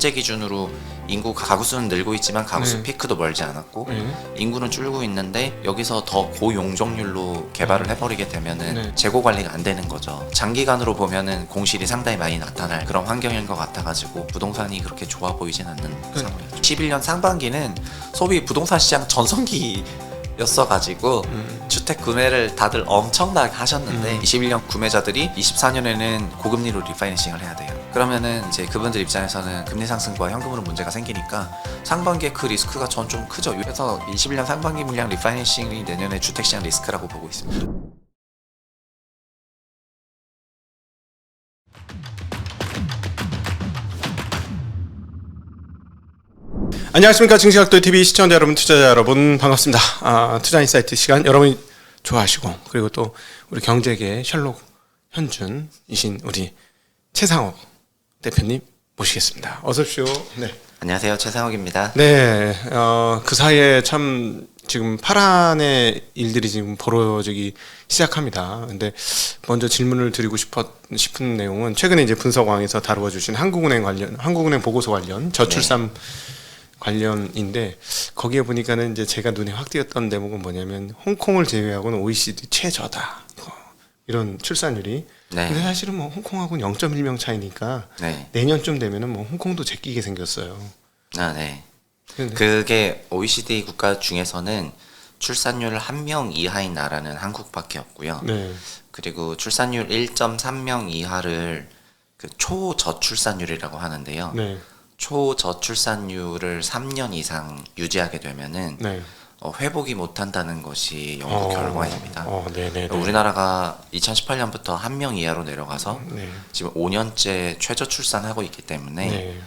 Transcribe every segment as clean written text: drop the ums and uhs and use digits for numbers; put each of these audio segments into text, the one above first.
현재 기준으로 인구 가구수는 늘고 있지만 가구수 네. 피크도 멀지 않았고 네. 인구는 줄고 있는데 여기서 더 고용적률로 개발을 해버리게 되면은 네. 재고 관리가 안 되는 거죠. 장기간으로 보면은 공실이 상당히 많이 나타날 그런 환경인 것 같아가지고 부동산이 그렇게 좋아 보이진 않는 상황이죠. 21년 상반기는 소비 부동산 시장 전성기 였어가지고 주택 구매를 다들 엄청나게 하셨는데 21년 구매자들이 24년에는 고금리로 리파이낸싱을 해야 돼요. 그러면은 이제 그분들 입장에서는 금리 상승과 현금으로 문제가 생기니까 상반기에 그 리스크가 전 좀 크죠. 그래서 21년 상반기 물량 리파이낸싱이 내년에 주택시장 리스크라고 보고 있습니다. 안녕하십니까. 증시각도TV 시청자 여러분, 투자자 여러분 반갑습니다. 투자인사이트 시간 여러분이 좋아하시고, 그리고 또 우리 경제계의 셜록 현준이신 우리 최상욱 대표님 모시겠습니다. 어서 오십시오. 네. 안녕하세요, 최상욱입니다. 네. 그 사이에 참 지금 파란의 일들이 지금 벌어지기 시작합니다. 근데 먼저 질문을 드리고 싶은 내용은 최근에 이제 분석왕에서 다루어 주신 한국은행 보고서 관련 저출산 관련인데, 거기에 보니까는 이제 제가 눈에 확 띄었던 대목은 뭐냐면 홍콩을 제외하고는 OECD 최저다, 이런 출산율이. 네. 근데 사실은 뭐 홍콩하고는 0.1명 차이니까 네. 내년쯤 되면은 뭐 홍콩도 제끼게 생겼어요. 아, 네. 근데 그게 OECD 국가 중에서는 출산율 1명 이하인 나라는 한국밖에 없고요. 네. 그리고 출산율 1.3명 이하를 그 초저출산율이라고 하는데요. 네. 초저출산율을 3년 이상 유지하게 되면은 네. 회복이 못한다는 것이 연구 결과입니다. 네네. 우리나라가 2018년부터 1명 이하로 내려가서 네. 지금 5년째 최저 출산하고 있기 때문에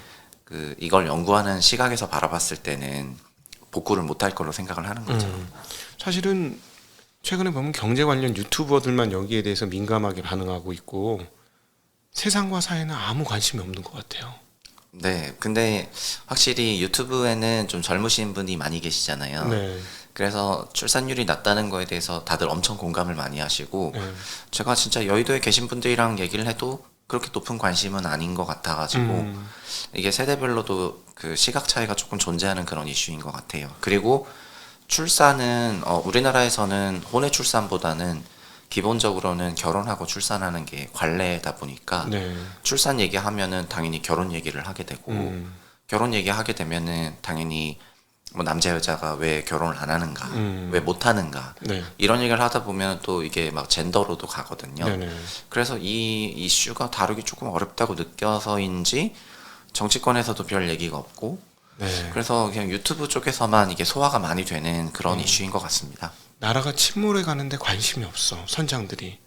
네. 이걸 연구하는 시각에서 바라봤을 때는 복구를 못할 걸로 생각을 하는 거죠. 사실은 최근에 보면 경제 관련 유튜버들만 여기에 대해서 민감하게 반응하고 있고 세상과 사회는 아무 관심이 없는 것 같아요. 네, 근데 확실히 유튜브에는 좀 젊으신 분이 많이 계시잖아요. 네. 그래서 출산율이 낮다는 거에 대해서 다들 엄청 공감을 많이 하시고 네. 제가 진짜 여의도에 계신 분들이랑 얘기를 해도 그렇게 높은 관심은 아닌 것 같아가지고 이게 세대별로도 그 시각 차이가 조금 존재하는 그런 이슈인 것 같아요. 그리고 출산은 우리나라에서는 혼외 출산보다는 기본적으로는 결혼하고 출산하는 게 관례다 보니까 네. 출산 얘기하면은 당연히 결혼 얘기를 하게 되고 결혼 얘기하게 되면은 당연히 뭐 남자 여자가 왜 결혼을 안 하는가, 왜 못 하는가, 네. 이런 얘기를 하다 보면 또 이게 막 젠더로도 가거든요. 네네. 그래서 이 이슈가 다루기 조금 어렵다고 느껴서인지 정치권에서도 별 얘기가 없고 네. 그래서 그냥 유튜브 쪽에서만 이게 소화가 많이 되는 그런 이슈인 것 같습니다. 나라가 침몰해 가는데 관심이 없어, 선장들이.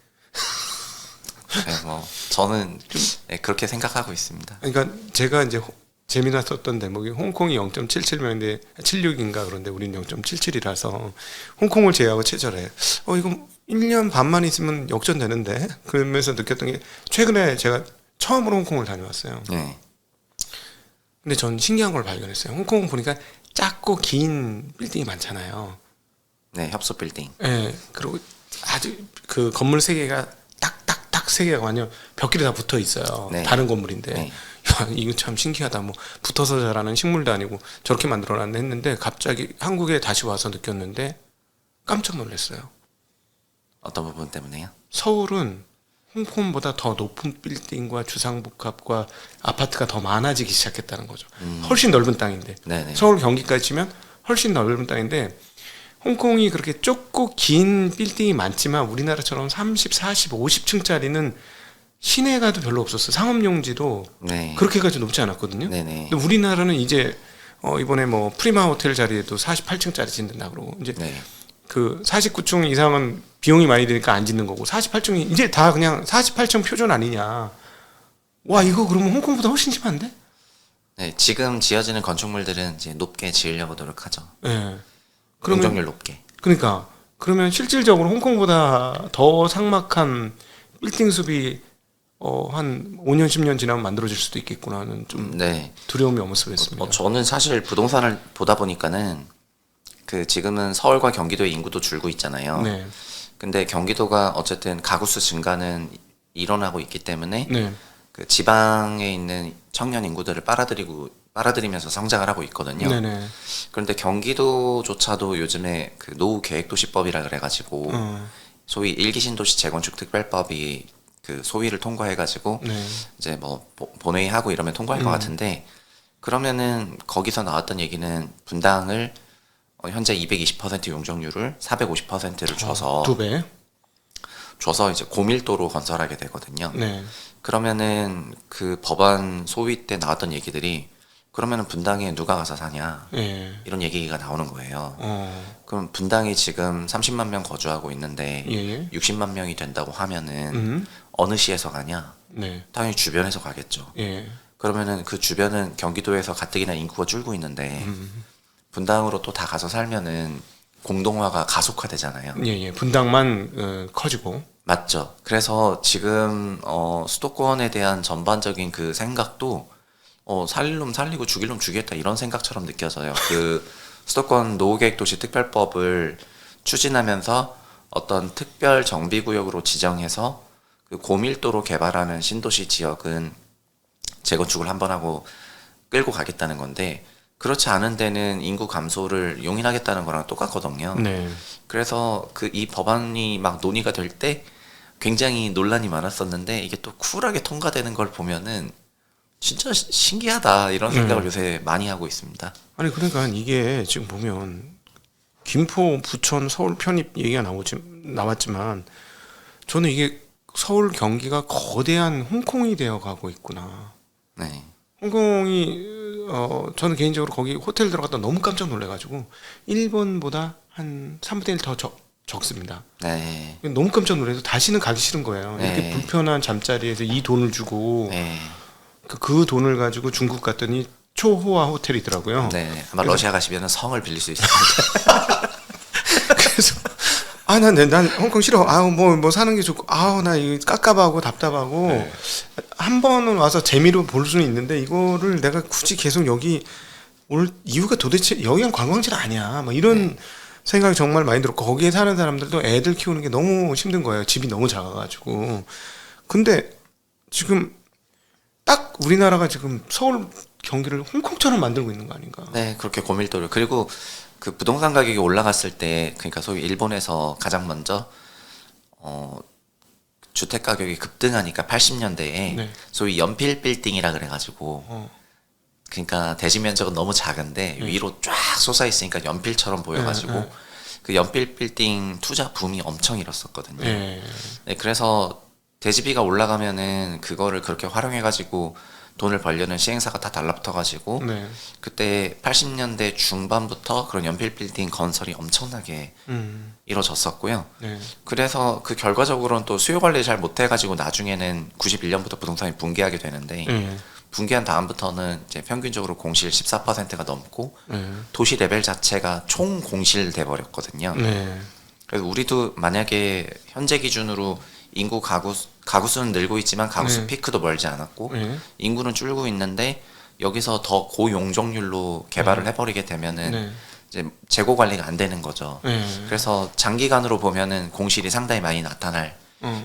네, 뭐 저는 네, 그렇게 생각하고 있습니다. 그러니까 제가 이제 재미났었던 대목이 홍콩이 0.77명인데 76인가, 그런데 우리는 0.77이라서 홍콩을 제외하고 최저래. 이거 1년 반만 있으면 역전되는데, 그러면서 느꼈던 게 최근에 제가 처음으로 홍콩을 다녀왔어요. 네, 근데 전 신기한 걸 발견했어요. 홍콩 보니까 작고 긴 빌딩이 많잖아요. 네, 협소 빌딩. 예. 그리고 아주 그 건물 세 개가 딱딱딱 세 개가 완전 벽끼리 다 붙어 있어요. 네. 다른 건물인데. 네. 야, 이거 참 신기하다. 뭐 붙어서 자라는 식물도 아니고 저렇게 만들어놨네 했는데, 갑자기 한국에 다시 와서 느꼈는데 깜짝 놀랐어요. 어떤 부분 때문에요? 서울은 홍콩보다 더 높은 빌딩과 주상복합과 아파트가 더 많아지기 시작했다는 거죠. 훨씬 넓은 땅인데. 네네. 서울 경기까지 치면 훨씬 넓은 땅인데, 홍콩이 그렇게 좁고 긴 빌딩이 많지만 우리나라처럼 30, 40, 50층짜리는 시내 가도 별로 없었어요. 상업용지도 네. 그렇게까지 높지 않았거든요. 네네. 근데 우리나라는 이제 이번에 뭐 프리마 호텔 자리에도 48층짜리 짓는다 그러고, 이제 네. 그 49층 이상은 비용이 많이 드니까 안 짓는 거고, 48층이 이제 다 그냥 48층 표준 아니냐. 와, 이거 그러면 홍콩보다 훨씬 심한데? 네, 지금 지어지는 건축물들은 이제 높게 지으려고 노력하죠. 예. 용적률 높게. 그러니까 그러면 실질적으로 홍콩보다 더 삭막한 빌딩 숲이 한 5년 10년 지나면 만들어질 수도 있겠구나는 좀 네. 두려움이 엄습했습니다. 저는 사실 부동산을 보다 보니까는 지금은 서울과 경기도의 인구도 줄고 있잖아요. 네. 근데 경기도가 어쨌든 가구수 증가는 일어나고 있기 때문에 네. 그 지방에 있는 청년 인구들을 빨아들이면서 성장을 하고 있거든요. 네네. 그런데 경기도조차도 요즘에 그 노후 계획도시법이라 그래가지고 소위 일기 신도시 재건축 특별법이 그 소위를 통과해가지고 네. 이제 뭐 본회의하고 이러면 통과할 것 같은데, 그러면은 거기서 나왔던 얘기는 분당을 현재 220% 용적률을 450%를 줘서 2배. 줘서 이제 고밀도로 건설하게 되거든요. 네. 그러면은 그 법안 소위 때 나왔던 얘기들이, 그러면은 분당에 누가 가서 사냐 예. 이런 얘기가 나오는 거예요. 어. 그럼 분당이 지금 30만 명 거주하고 있는데 예. 60만 명이 된다고 하면은 어느 시에서 가냐? 네. 당연히 주변에서 가겠죠. 예. 그러면은 그 주변은 경기도에서 가뜩이나 인구가 줄고 있는데 분당으로 또 다 가서 살면은 공동화가 가속화되잖아요. 예. 분당만 커지고. 맞죠. 그래서 지금 수도권에 대한 전반적인 그 생각도 살릴 놈 살리고 죽일 놈 죽이겠다 이런 생각처럼 느껴져요. 그 수도권 노후계획도시 특별법을 추진하면서 어떤 특별 정비구역으로 지정해서 그 고밀도로 개발하는 신도시 지역은 재건축을 한번 하고 끌고 가겠다는 건데, 그렇지 않은 데는 인구 감소를 용인하겠다는 거랑 똑같거든요. 네. 그래서 그 이 법안이 막 논의가 될 때 굉장히 논란이 많았었는데, 이게 또 쿨하게 통과되는 걸 보면은 진짜 신기하다 이런 생각을 요새 많이 하고 있습니다. 아니 그러니까 이게 지금 보면 김포, 부천, 서울 편입 얘기가 나왔지만 저는 이게 서울 경기가 거대한 홍콩이 되어 가고 있구나. 네. 홍콩이 저는 개인적으로 거기 호텔 들어갔다 너무 깜짝 놀래가지고 일본보다 한 3분의 1 더 적습니다. 네. 너무 깜짝 놀라서 다시는 가기 싫은 거예요. 이렇게 네. 불편한 잠자리에서 이 돈을 주고 네. 그 돈을 가지고 중국 갔더니 초호화 호텔이더라고요. 네. 아마 러시아 가시면은 성을 빌릴 수 있습니다. 그래서 난 홍콩 싫어. 뭐 사는 게 좋고 나 이거 깝깝하고 답답하고 네. 한 번은 와서 재미로 볼 수는 있는데 이거를 내가 굳이 계속 여기 올 이유가 도대체 여기는 관광지는 아니야. 뭐 이런 생각이 정말 많이 들었고, 거기에 사는 사람들도 애들 키우는 게 너무 힘든 거예요. 집이 너무 작아가지고. 근데 지금 딱 우리나라가 지금 서울 경기를 홍콩처럼 만들고 있는 거 아닌가? 네, 그렇게 고밀도를. 그리고 그 부동산 가격이 올라갔을 때, 그러니까 소위 일본에서 가장 먼저 주택 가격이 급등하니까 80년대에 네. 소위 연필 빌딩이라 그래가지고, 그러니까 대지 면적은 너무 작은데 위로 쫙 솟아 있으니까 연필처럼 보여가지고 그 연필 빌딩 투자 붐이 엄청 일었었거든요. 네, 그래서 대지비가 올라가면은 그거를 그렇게 활용해가지고 돈을 벌려는 시행사가 다 달라붙어가지고 그때 80년대 중반부터 그런 연필 빌딩 건설이 엄청나게 이루어졌었고요. 그래서 그 결과적으로는 또 수요 관리 잘 못해가지고 나중에는 91년부터 부동산이 붕괴하게 되는데 붕괴한 다음부터는 이제 평균적으로 공실 14%가 넘고 도시 레벨 자체가 총 공실 돼 버렸거든요. 그래서 우리도 만약에 현재 기준으로 인구 가구 수는 늘고 있지만 가구 수 피크도 멀지 않았고 인구는 줄고 있는데 여기서 더 고용적률로 개발을 해버리게 되면은 이제 재고 관리가 안 되는 거죠. 그래서 장기간으로 보면은 공실이 상당히 많이 나타날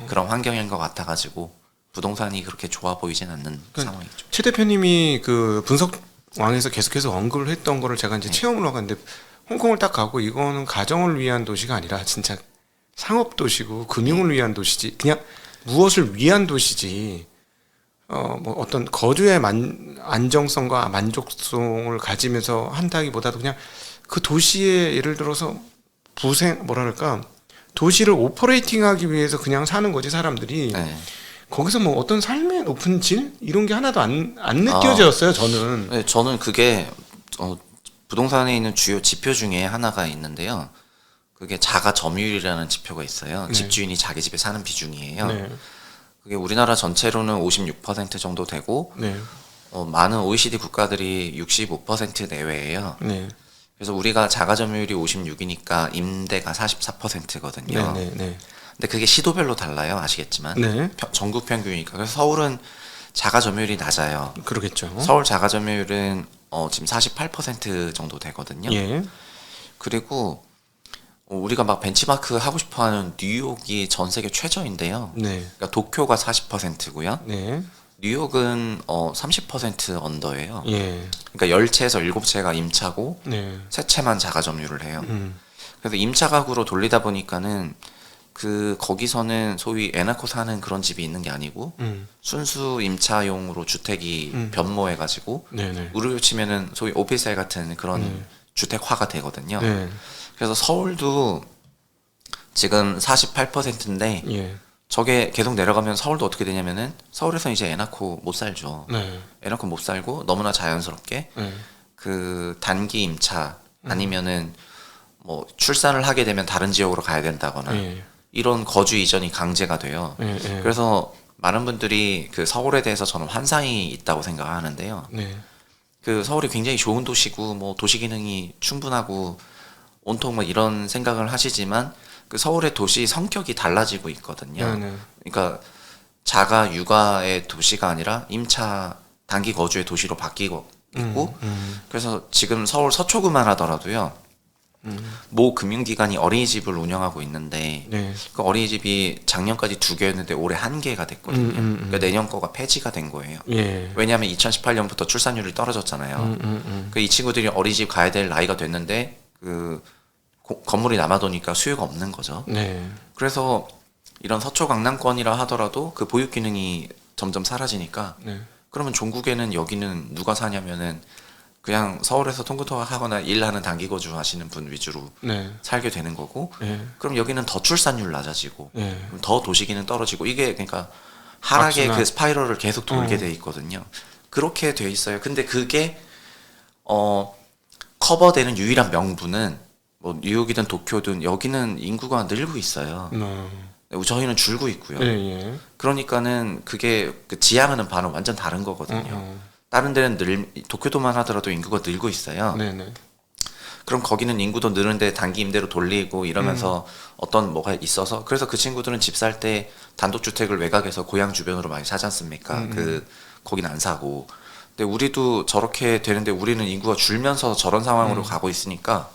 그런 환경인 것 같아가지고 부동산이 그렇게 좋아 보이진 않는 상황이죠. 최 대표님이 그 분석왕에서 계속해서 언급을 했던 거를 제가 이제 체험을 하고 갔는데, 홍콩을 딱 가고 이거는 가정을 위한 도시가 아니라 진짜 상업 도시고 금융을 위한 도시지, 그냥 무엇을 위한 도시지. 뭐 어떤 거주의 안정성과 만족성을 가지면서 한다기보다도 그냥 그 도시에 예를 들어서 도시를 오퍼레이팅하기 위해서 그냥 사는 거지 사람들이. 거기서 뭐 어떤 삶의 높은 질 이런 게 하나도 안 느껴졌어요. 저는. 네, 저는 그게 부동산에 있는 주요 지표 중에 하나가 있는데요. 그게 자가 점유율이라는 지표가 있어요. 집주인이 자기 집에 사는 비중이에요. 그게 우리나라 전체로는 56% 정도 되고 많은 OECD 국가들이 65% 내외예요. 그래서 우리가 자가 점유율이 56이니까 임대가 44%거든요. 근데 그게 시도별로 달라요. 아시겠지만 전국 평균이니까. 그래서 서울은 자가 점유율이 낮아요. 그러겠죠. 서울 자가 점유율은 지금 48% 정도 되거든요. 그리고 우리가 막 벤치마크 하고 싶어하는 뉴욕이 전 세계 최저인데요. 그러니까 도쿄가 40%고요. 뉴욕은 30% 언더예요. 예. 그러니까 10채에서 7채가 임차고 네. 3채만 자가 점유를 해요. 그래서 임차 가구로 돌리다 보니까는 거기서는 소위 애나코 사는 그런 집이 있는 게 아니고 순수 임차용으로 주택이 변모해가지고 네네. 우리로 치면은 소위 오피스텔 같은 그런 주택화가 되거든요. 네. 그래서 서울도 지금 48%인데 예. 저게 계속 내려가면 서울도 어떻게 되냐면은 서울에서 이제 애나코 못 살죠. 네. 애나코 못 살고 너무나 자연스럽게 네. 그 단기 임차 아니면은 뭐 출산을 하게 되면 다른 지역으로 가야 된다거나 예. 이런 거주 이전이 강제가 돼요. 예. 예. 그래서 많은 분들이 그 서울에 대해서 저는 환상이 있다고 생각하는데요. 네. 그 서울이 굉장히 좋은 도시고 뭐 도시 기능이 충분하고 온통 뭐 이런 생각을 하시지만 그 서울의 도시 성격이 달라지고 있거든요. 네. 그러니까 자가 육아의 도시가 아니라 임차 단기 거주의 도시로 바뀌고 있고 그래서 지금 서울 서초구만 하더라도요. 모 금융기관이 어린이집을 운영하고 있는데 네. 그 어린이집이 작년까지 2개였는데 올해 1개가 됐거든요. 그러니까 내년 거가 폐지가 된 거예요. 예. 왜냐하면 2018년부터 출산율이 떨어졌잖아요. 이 친구들이 어린이집 가야 될 나이가 됐는데 건물이 남아도니까 수요가 없는 거죠. 네. 그래서 이런 서초 강남권이라 하더라도 그 보육 기능이 점점 사라지니까 네. 그러면 종국에는 여기는 누가 사냐면은 그냥 서울에서 통근통학하거나 일하는 단기 거주 하시는 분 위주로 네. 살게 되는 거고 예. 그럼 여기는 더 출산율 낮아지고 예. 더 도시 기능 떨어지고 이게 그러니까 하락의 악순환. 그 스파이럴을 계속 돌게 돼 있거든요. 그렇게 돼 있어요. 근데 그게 커버되는 유일한 명분은 뭐 뉴욕이든 도쿄든 여기는 인구가 늘고 있어요. 저희는 줄고 있고요. 예. 예. 그러니까는 그게 그 지향하는 바는 완전 다른 거거든요. 다른 데는 도쿄도만 하더라도 인구가 늘고 있어요. 네네. 그럼 거기는 인구도 느는데 단기 임대로 돌리고 이러면서 어떤 뭐가 있어서 그래서 그 친구들은 집 살 때 단독주택을 외곽에서 고향 주변으로 많이 사지 않습니까? 거긴 안 사고. 근데 우리도 저렇게 되는데 우리는 인구가 줄면서 저런 상황으로 가고 있으니까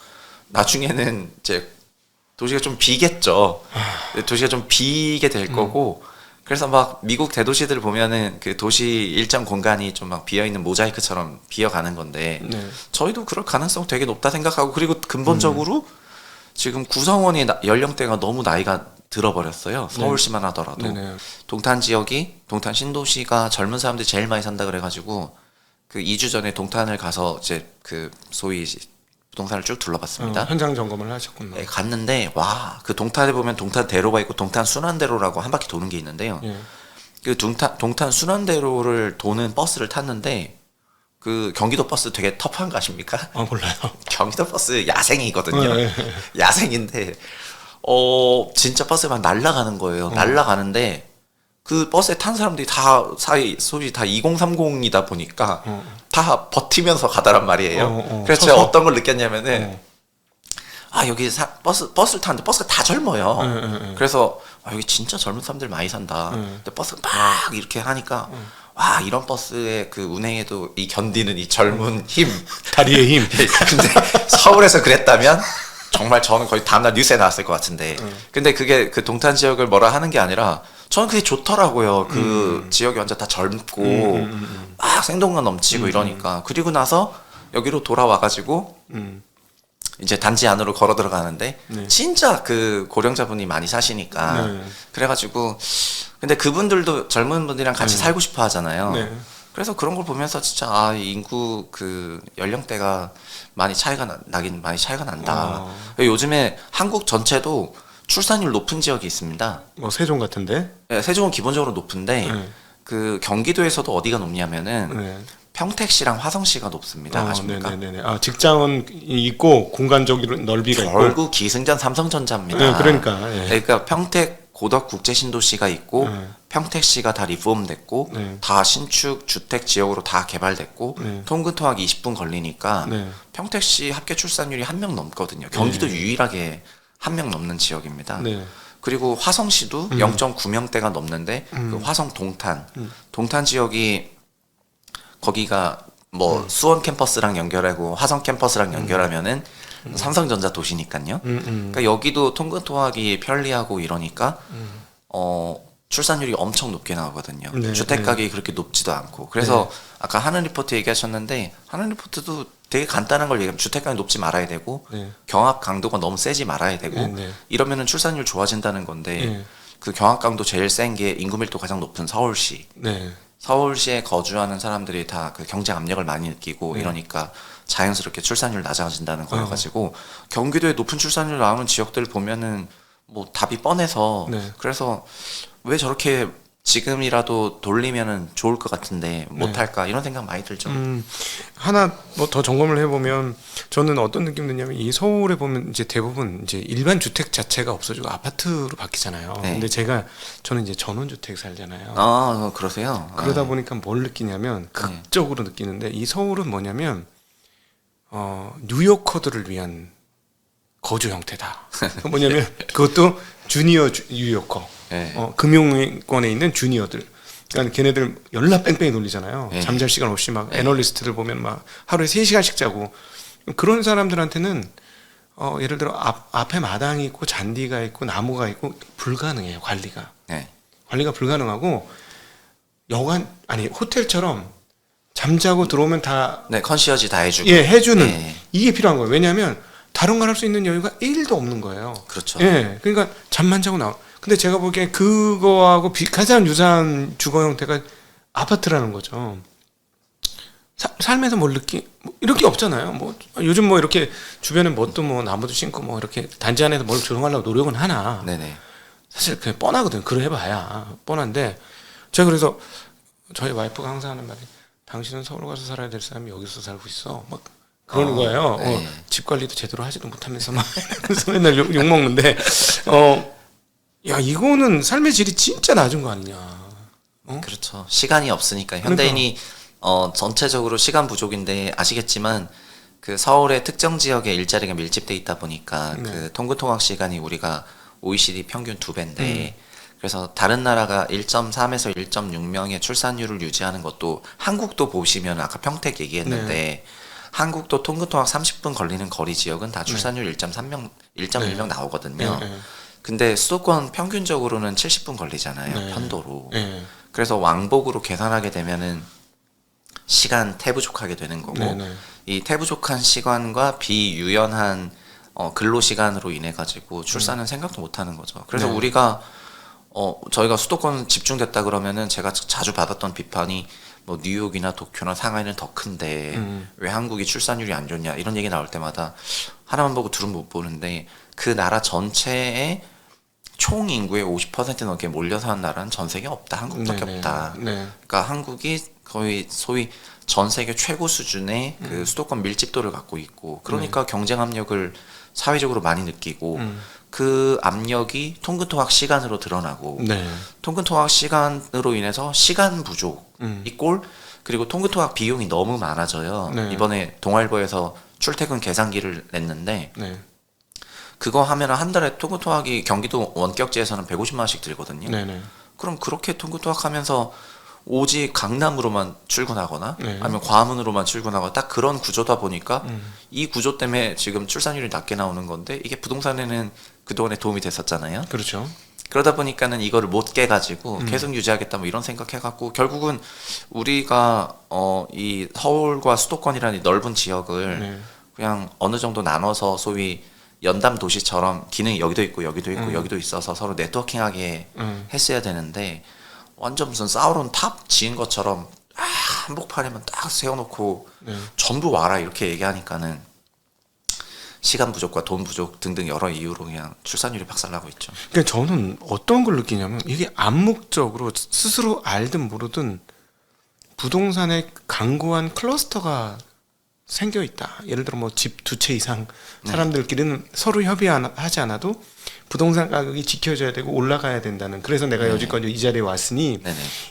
나중에는 이제 도시가 좀 비겠죠. 도시가 좀 비게 될 거고 그래서 막 미국 대도시들 보면은 그 도시 일정 공간이 좀 막 비어 있는 모자이크처럼 비어가는 건데 네. 저희도 그럴 가능성 되게 높다 생각하고 그리고 근본적으로 지금 구성원이 연령대가 너무 나이가 들어버렸어요. 서울시만 하더라도 네네. 동탄 지역이 동탄 신도시가 젊은 사람들이 제일 많이 산다 그래가지고 그 2주 전에 동탄을 가서 이제 그 소위 부동산을 쭉 둘러봤습니다. 현장 점검을 하셨군요. 네, 갔는데 와 그 동탄에 보면 동탄대로가 있고 동탄 순환대로라고 한 바퀴 도는 게 있는데요. 예. 그 동탄 순환대로를 도는 버스를 탔는데 그 경기도 버스 되게 터프한 거 아십니까? 몰라요. 경기도 버스 야생이거든요. 네. 야생인데 진짜 버스가 막 날아가는 거예요. 날아가는데 그 버스에 탄 사람들이 다 소위 다 2030이다 보니까 다 버티면서 가다란 말이에요. 그래서 제가 어떤 걸 느꼈냐면은 여기 버스를 타는데 버스가 다 젊어요. 그래서 여기 진짜 젊은 사람들 많이 산다. 근데 버스가 막 이렇게 하니까 와 이런 버스의 그 운행에도 이 견디는 이 젊은 힘 다리의 힘. 근데 서울에서 그랬다면 정말 저는 거의 다음날 뉴스에 나왔을 것 같은데 근데 그게 그 동탄 지역을 뭐라 하는 게 아니라 저는 그게 좋더라고요. 그 지역이 완전 다 젊고 막 생동감 넘치고 이러니까 그리고 나서 여기로 돌아와가지고 이제 단지 안으로 걸어 들어가는데 진짜 그 고령자분이 많이 사시니까 그래가지고 근데 그분들도 젊은 분들이랑 같이 살고 싶어 하잖아요. 그래서 그런 걸 보면서 진짜 인구 그 연령대가 많이 차이가 나긴 많이 차이가 난다. 요즘에 한국 전체도 출산율 높은 지역이 있습니다. 뭐 세종 같은데? 네, 세종은 기본적으로 높은데 그 경기도에서도 어디가 높냐면은 평택시랑 화성시가 높습니다. 아십니까? 네네네. 직장은 있고 공간적 넓이가 있고. 결국 기승전 삼성전자입니다. 네, 그러니까. 예. 그러니까 평택 고덕 국제신도시가 있고 평택시가 다 리폼됐고 다 신축 주택 지역으로 다 개발됐고 통근통학 20분 걸리니까 평택시 합계 출산율이 1명 넘거든요. 경기도 유일하게 1명 넘는 지역입니다. 그리고 화성시도 0.9명대가 넘는데 그 화성 동탄 지역이 거기가 뭐 수원 캠퍼스랑 연결하고 화성 캠퍼스랑 연결하면은 삼성전자 도시니까요. 그러니까 여기도 통근통학이 편리하고 이러니까 출산율이 엄청 높게 나오거든요. 네, 주택 가격이 그렇게 높지도 않고. 그래서 아까 하는 리포트 얘기하셨는데 하는 리포트도 되게 간단한 걸 얘기하면 주택 가격이 높지 말아야 되고 네. 경합 강도가 너무 세지 말아야 되고 네, 네. 이러면은 출산율 좋아진다는 건데 네. 그 경합 강도 제일 센 게 인구 밀도 가장 높은 서울시. 네. 서울시에 거주하는 사람들이 다 그 경쟁 압력을 많이 느끼고 네. 이러니까 자연스럽게 출산율 낮아진다는 거여가지고 경기도에 높은 출산율 나오는 지역들 보면은 뭐 답이 뻔해서 네. 그래서 왜 저렇게 지금이라도 돌리면은 좋을 것 같은데 못할까 이런 생각 많이 들죠. 하나 뭐 더 점검을 해보면 저는 어떤 느낌 드냐면 이 서울에 보면 이제 대부분 이제 일반 주택 자체가 없어지고 아파트로 바뀌잖아요. 네. 근데 저는 이제 전원주택 살잖아요. 아 그러세요? 그러다 아, 보니까 뭘 느끼냐면 극적으로 느끼는데 이 서울은 뭐냐면 뉴요커들을 위한 거주 형태다. 뭐냐면 그것도 주니어 뉴요커. 네. 금융권에 있는 주니어들. 그러니까 걔네들 연락 뺑뺑이 돌리잖아요. 네. 잠잘 시간 없이 막 애널리스트들 보면 막 하루에 3시간씩 자고 그런 사람들한테는 예를 들어 앞에 마당이 있고 잔디가 있고 나무가 있고 불가능해요. 네. 관리가 불가능하고 호텔처럼 잠자고 들어오면 다 네 컨시어지 다 해주고. 해주는 네. 이게 필요한 거예요. 왜냐하면 다른 걸 할 수 있는 여유가 1도 없는 거예요. 그렇죠. 예, 그러니까 잠만 자고 나와. 근데 제가 보기엔 그거하고 가장 유사한 주거 형태가 아파트라는 거죠. 삶에서 뭘 이렇게 없잖아요. 뭐 요즘 뭐 이렇게 주변에 뭣도 뭐 나무도 심고 뭐 이렇게 단지 안에서 뭘 조성하려고 노력은 하나. 네네. 사실 그냥 뻔하거든. 그래 해봐야 뻔한데 제가 그래서 저희 와이프가 항상 하는 말이 당신은 서울 가서 살아야 될 사람이 여기서 살고 있어. 막 그러는 거예요. 네. 집 관리도 제대로 하지도 못하면서 막 그래서 맨날 욕 먹는데 야 이거는 삶의 질이 진짜 낮은 거 아니냐. 그렇죠. 시간이 없으니까 현대인이 전체적으로 시간 부족인데 아시겠지만 그 서울의 특정 지역에 일자리가 밀집돼 있다 보니까 그 통근통학 시간이 우리가 OECD 평균 2배인데 그래서 다른 나라가 1.3에서 1.6명의 출산율을 유지하는 것도 한국도 보시면 아까 평택 얘기했는데 한국도 통근통학 30분 걸리는 거리 지역은 다 출산율 1.3명, 1.1명 나오거든요. 근데 수도권 평균적으로는 70분 걸리잖아요. 편도로. 그래서 왕복으로 계산하게 되면은 시간 태부족하게 되는 거고 이 태부족한 시간과 비유연한 근로 시간으로 인해 가지고 출산은 생각도 못 하는 거죠. 그래서 우리가 저희가 수도권 집중됐다 그러면은 제가 자주 받았던 비판이 뭐 뉴욕이나 도쿄나 상하이는 더 큰데 왜 한국이 출산율이 안 좋냐 이런 얘기 나올 때마다 하나만 보고 둘은 못 보는데 그 나라 전체의 총 인구의 50% 넘게 몰려서 한 나라는 전 세계에 없다. 한국밖에 없다. 그러니까 한국이 거의 소위 전 세계 최고 수준의 그 수도권 밀집도를 갖고 있고 그러니까 경쟁 압력을 사회적으로 많이 느끼고 그 압력이 통근통학 시간으로 드러나고 통근통학 시간으로 인해서 시간 부족이 꼴 그리고 통근통학 비용이 너무 많아져요. 이번에 동아일보에서 출퇴근 계산기를 냈는데 그거 하면 한 달에 통근통학이 경기도 원격지에서는 150만 원씩 들거든요. 그럼 그렇게 통근통학하면서 오직 강남으로만 출근하거나 아니면 과문으로만 출근하거나 딱 그런 구조다 보니까 이 구조 때문에 지금 출산율이 낮게 나오는 건데 이게 부동산에는 그동안에 도움이 됐었잖아요. 그렇죠. 그러다 보니까는 이거를 못 깨가지고 계속 유지하겠다 뭐 이런 생각해갖고 결국은 우리가 이 서울과 수도권이라는 이 넓은 지역을 그냥 어느 정도 나눠서 소위 연담 도시처럼 기능이 여기도 있고 여기도 있고 여기도 있어서 서로 네트워킹하게 했어야 되는데 완전 무슨 사우론 탑 지은 것처럼 한복판에만 딱 세워놓고 전부 와라 이렇게 얘기하니까는 시간 부족과 돈 부족 등등 여러 이유로 그냥 출산율이 박살나고 있죠. 그러니까 저는 어떤 걸 느끼냐면 이게 암묵적으로 스스로 알든 모르든 부동산에 강고한 클러스터가 생겨 있다. 예를 들어 뭐 집 두 채 이상 사람들끼리는 서로 협의하지 않아도 부동산 가격이 지켜져야 되고 올라가야 된다는. 그래서 내가 여지껏 이 자리에 왔으니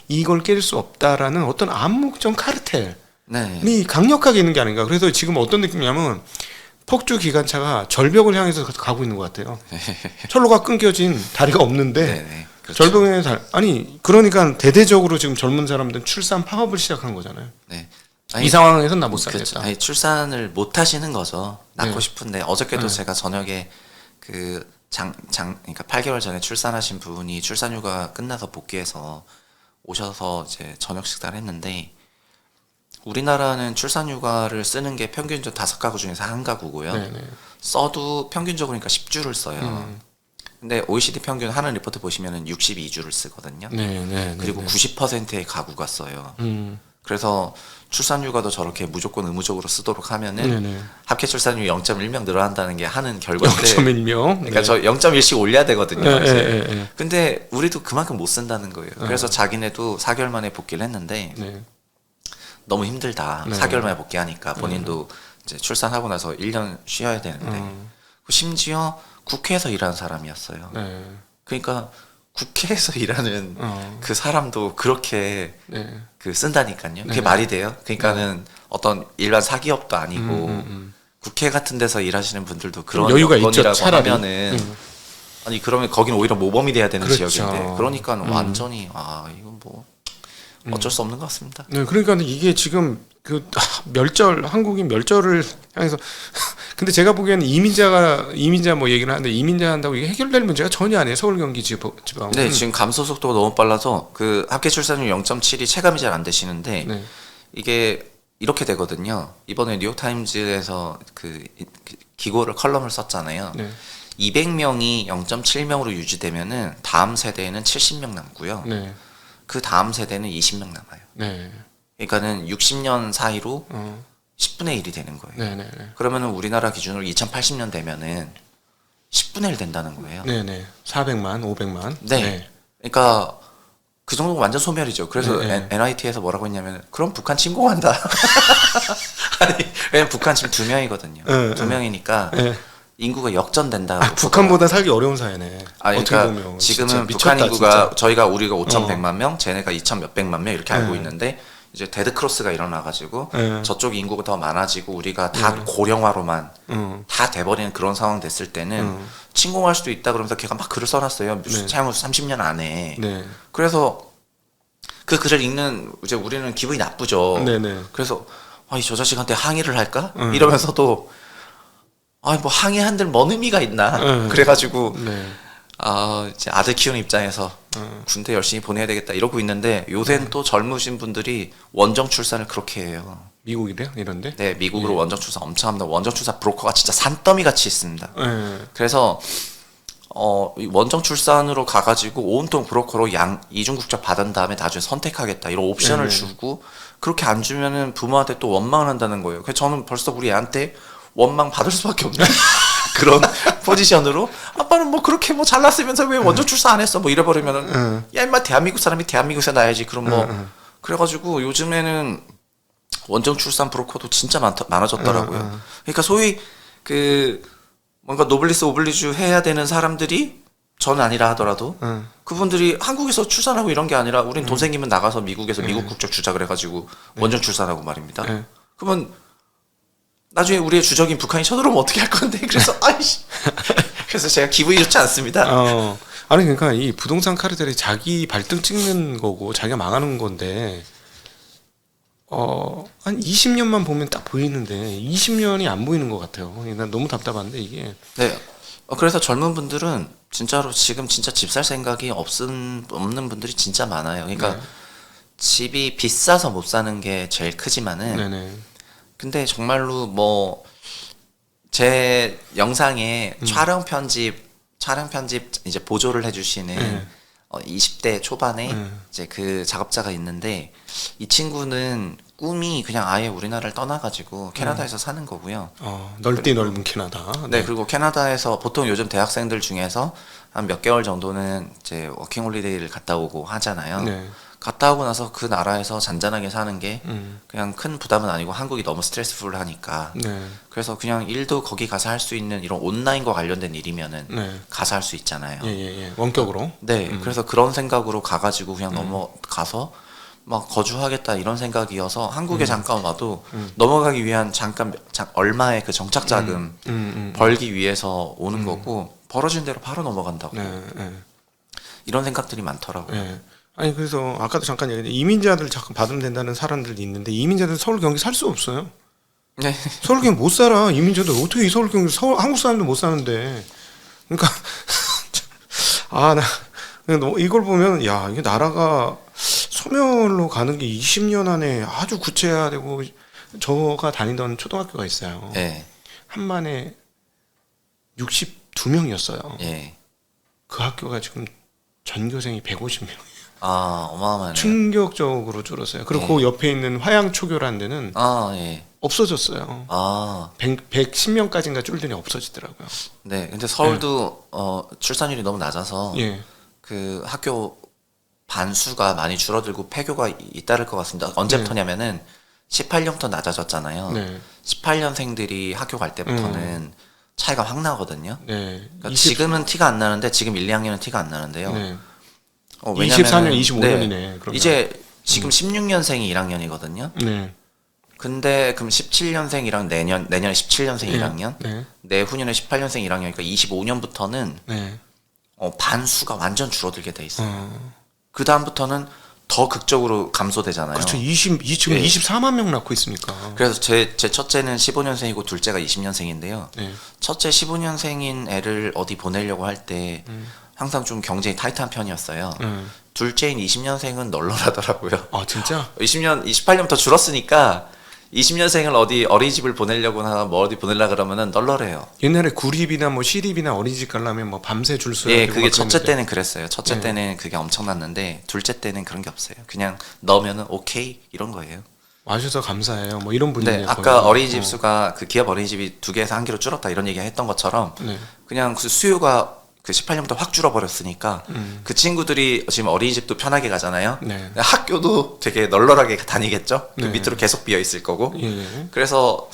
이걸 깰 수 없다라는 어떤 암묵적 카르텔이 강력하게 있는 게 아닌가. 그래서 지금 어떤 느낌이냐면 폭주 기관차가 절벽을 향해서 가고 있는 것 같아요. 철로가 끊겨진 다리가 없는데 그렇죠. 절벽에 아니 그러니까 대대적으로 지금 젊은 사람들은 출산 파업을 시작한 거잖아요. 이 상황에서는 나 못 살겠다. 아니, 출산을 못 하시는 거죠. 낳고 싶은데 어저께도 제가 저녁에 그 그러니까 8개월 전에 출산하신 분이 출산휴가 끝나서 복귀해서 오셔서 이제 저녁 식사를 했는데, 우리나라는 출산휴가를 쓰는 게 평균적으로 5가구 중에서 1가구고요. 네네. 써도 평균적으로 그러니까 10주를 써요. 근데 OECD 평균 하는 리포트 보시면은 62주를 쓰거든요. 네네. 그리고 90%의 가구가 써요. 음. 그래서 출산휴가도 저렇게 무조건 의무적으로 쓰도록 하면은 네네. 합계 출산율 0.1명 늘어난다는 게 하는 결과인데, 0.1명. 그러니까 저 0.1씩 올려야 되거든요. 네, 사실. 네, 네. 근데 우리도 그만큼 못 쓴다는 거예요. 그래서 자기네도 4개월 만에 복귀를 했는데 네. 너무 힘들다. 네. 4개월 만에 복귀하니까 본인도 이제 출산하고 나서 1년 쉬어야 되는데, 심지어 국회에서 일하는 사람이었어요. 네. 그러니까 국회에서 일하는 어. 그 사람도 그렇게 네. 그 쓴다니까요. 그게 네. 말이 돼요? 그러니까는 어떤 일반 사기업도 아니고 국회 같은 데서 일하시는 분들도 그런 여유가 있죠, 여건이라고 차라리. 하면은 아니 그러면 거기는 오히려 모범이 돼야 되는 그렇죠. 지역인데, 그러니까 완전히 이건 뭐 어쩔 수 없는 것 같습니다. 네, 그러니까 이게 지금 그 멸절, 한국인 멸절을 향해서 근데 제가 보기에는 이민자 뭐 얘기를 하는데, 이민자 한다고 이게 해결될 문제가 전혀 아니에요. 서울 경기 지방. 네, 지금 감소 속도가 너무 빨라서 그 합계 출산율 0.7이 체감이 잘 안 되시는데, 네. 이게 이렇게 되거든요. 이번에 뉴욕 타임즈에서 그 기고를 컬럼을 썼잖아요. 네. 200명이 0.7명으로 유지되면은 다음 세대에는 70명 남고요. 네. 그 다음 세대는 20명 남아요. 네. 그러니까는 60년 사이로 어. 10분의 1이 되는 거예요. 네, 네, 네. 그러면은 우리나라 기준으로 2080년 되면은 10분의 1 된다는 거예요. 네, 네. 400만, 500만. 네. 그러니까 그 정도면 완전 소멸이죠. 그래서 네, 네. NIT에서 뭐라고 했냐면, 그럼 북한 침공한다. 아니, 왜냐면 북한 지금 2명이거든요. 네, 2명이니까 네. 인구가 역전된다. 북한보다 살기 어려운 사회네. 아니, 어떻게 그러니까 보면 지금은 진짜 북한 미쳤다, 인구가 진짜. 우리가 5,100만 명, 쟤네가 2,몇백만 명 이렇게 알고 네. 있는데, 이제 데드 크로스가 일어나가지고 네. 저쪽 인구가 더 많아지고 우리가 다 고령화로만 다 돼버리는 그런 상황 됐을 때는 침공할 수도 있다. 그러면서 걔가 막 글을 써놨어요. 네. 차후 30년 안에. 네. 그래서 그 글을 읽는 이제 우리는 기분이 나쁘죠. 네, 네. 그래서 이 저 자식한테 항의를 할까? 이러면서도 뭐 항의한들 뭔 의미가 있나? 그래가지고 네. 이제 아들 키우는 입장에서 군대 열심히 보내야 되겠다 이러고 있는데, 요새는 또 젊으신 분들이 원정 출산을 그렇게 해요. 미국이래요? 이런데? 네, 미국으로 원정 출산 엄청 합니다. 원정 출산 브로커가 진짜 산더미 같이 있습니다. 네. 그래서 이 원정 출산으로 가가지고 온통 브로커로 이중 국적 받은 다음에 나중에 선택하겠다 이런 옵션을 주고, 그렇게 안 주면은 부모한테 또 원망을 한다는 거예요. 그래서 저는 벌써 우리 애한테 원망 받을 수밖에 없는 그런 포지션으로, 아빠는 뭐 그렇게 뭐 잘났으면서 왜 원정 출산 안 했어? 뭐 이래버리면은 야 임마, 대한민국 사람이 대한민국에서 낳아야지. 그럼 뭐 그래가지고 요즘에는 원정 출산 브로커도 진짜 많아졌더라고요. 그러니까 소위 그 뭔가 노블리스 오블리주 해야 되는 사람들이, 저는 아니라 하더라도 그분들이 한국에서 출산하고 이런 게 아니라, 우린 돈 생기면 나가서 미국에서 미국 국적 주자 그래가지고 원정 출산하고 말입니다. 그러면 나중에 우리의 주적인 북한이 쳐들어오면 어떻게 할 건데? 그래서 아이씨. 그래서 제가 기분이 좋지 않습니다. 아니 그러니까 이 부동산 카르텔이 자기 발등 찍는 거고 자기가 망하는 건데, 한 20년만 보면 딱 보이는데 20년이 안 보이는 것 같아요. 난 너무 답답한데 이게. 네. 그래서 젊은 분들은 진짜로 지금 진짜 집 살 생각이 없는 분들이 진짜 많아요. 그러니까 집이 비싸서 못 사는 게 제일 크지만은, 네네. 근데 정말로 뭐 제 영상에 촬영 편집 이제 보조를 해주시는 20대 초반에 이제 그 작업자가 있는데, 이 친구는 꿈이 그냥 아예 우리나라를 떠나가지고 캐나다에서 사는 거고요. 넓디 넓은 캐나다. 네, 그리고 캐나다에서 보통 요즘 대학생들 중에서 한 몇 개월 정도는 이제 워킹홀리데이를 갔다 오고 하잖아요. 네. 갔다 오고 나서 그 나라에서 잔잔하게 사는 게 그냥 큰 부담은 아니고, 한국이 너무 스트레스풀하니까. 네. 그래서 그냥 일도 거기 가서 할 수 있는 이런 온라인과 관련된 일이면은 네. 가서 할 수 있잖아요. 예. 원격으로. 네, 그래서 그런 생각으로 가가지고 그냥 넘어가서 막 거주하겠다 이런 생각이어서 한국에 잠깐 와도 넘어가기 위한 얼마의 그 정착 자금 벌기 위해서 오는 거고, 벌어진 대로 바로 넘어간다고. 네. 이런 생각들이 많더라고요. 네. 아니 그래서 아까도 잠깐 얘기했는데, 이민자들 잠깐 받으면 된다는 사람들이 있는데, 이민자들 서울 경기 살 수 없어요. 네. 서울 경기 못 살아. 이민자들 어떻게 이 서울 경기 한국 사람들 못 사는데. 그러니까 나 이걸 보면 야 이게 나라가 소멸로 가는 게 20년 안에 아주 구체화되고 저가 다니던 초등학교가 있어요. 예. 한만에 62명이었어요. 예. 그 학교가 지금 전교생이 150명. 아, 어마어마하네. 충격적으로 줄었어요. 그리고 예. 그 옆에 있는 화양초교라는 데는 아, 예. 없어졌어요. 아, 110명까지인가 줄더니 없어지더라고요. 네. 근데 서울도 출산율이 너무 낮아서 예. 그 학교 반수가 많이 줄어들고 폐교가 잇따를 것 같습니다. 언제부터냐면은 18년부터 낮아졌잖아요. 네. 18년생들이 학교 갈 때부터는 차이가 확 나거든요. 네. 그러니까 지금은 티가 안 나는데 지금 1, 2학년은 티가 안 나는데요. 네. 왜냐면은 24년, 25년이네. 네, 그러면. 이제 지금 16년생이 1학년이거든요. 네. 근데 그럼 17년생이랑 내년에 17년생 1학년, 네. 내후년에 18년생 1학년이니까 25년부터는 네. 반수가 완전 줄어들게 돼 있어요. 어. 그 다음부터는 더 극적으로 감소되잖아요. 그렇죠. 지금 예. 24만 명 낳고 있으니까. 그래서 제 첫째는 15년생이고 둘째가 20년생인데요. 네. 첫째 15년생인 애를 어디 보내려고 할 때 항상 좀 경쟁이 타이트한 편이었어요. 둘째인 20년생은 널널하더라고요. 아 진짜? 28년부터 줄었으니까 20년생을 어디 어린이집을 보내려거나 뭐 어디 보내려 그러면은 널널해요. 옛날에 구립이나 뭐 시립이나 어린이집 가려면 뭐 밤새 줄 서야 예, 되고 그게 막 첫째 그랬는데. 때는 그랬어요. 첫째 네. 때는 그게 엄청났는데 둘째 때는 그런 게 없어요. 그냥 넣으면은 오케이 이런 거예요. 와주셔서 감사해요. 뭐 이런 네, 분이네요. 아까 거의. 어린이집 수가 그 기업 어린이집이 2개에서 1개로 줄었다 이런 얘기 했던 것처럼 네. 그냥 그 수요가 그 18년부터 확 줄어버렸으니까 그 친구들이 지금 어린이집도 편하게 가잖아요. 네. 학교도 되게 널널하게 다니겠죠. 그 네. 밑으로 계속 비어 있을 거고. 예. 그래서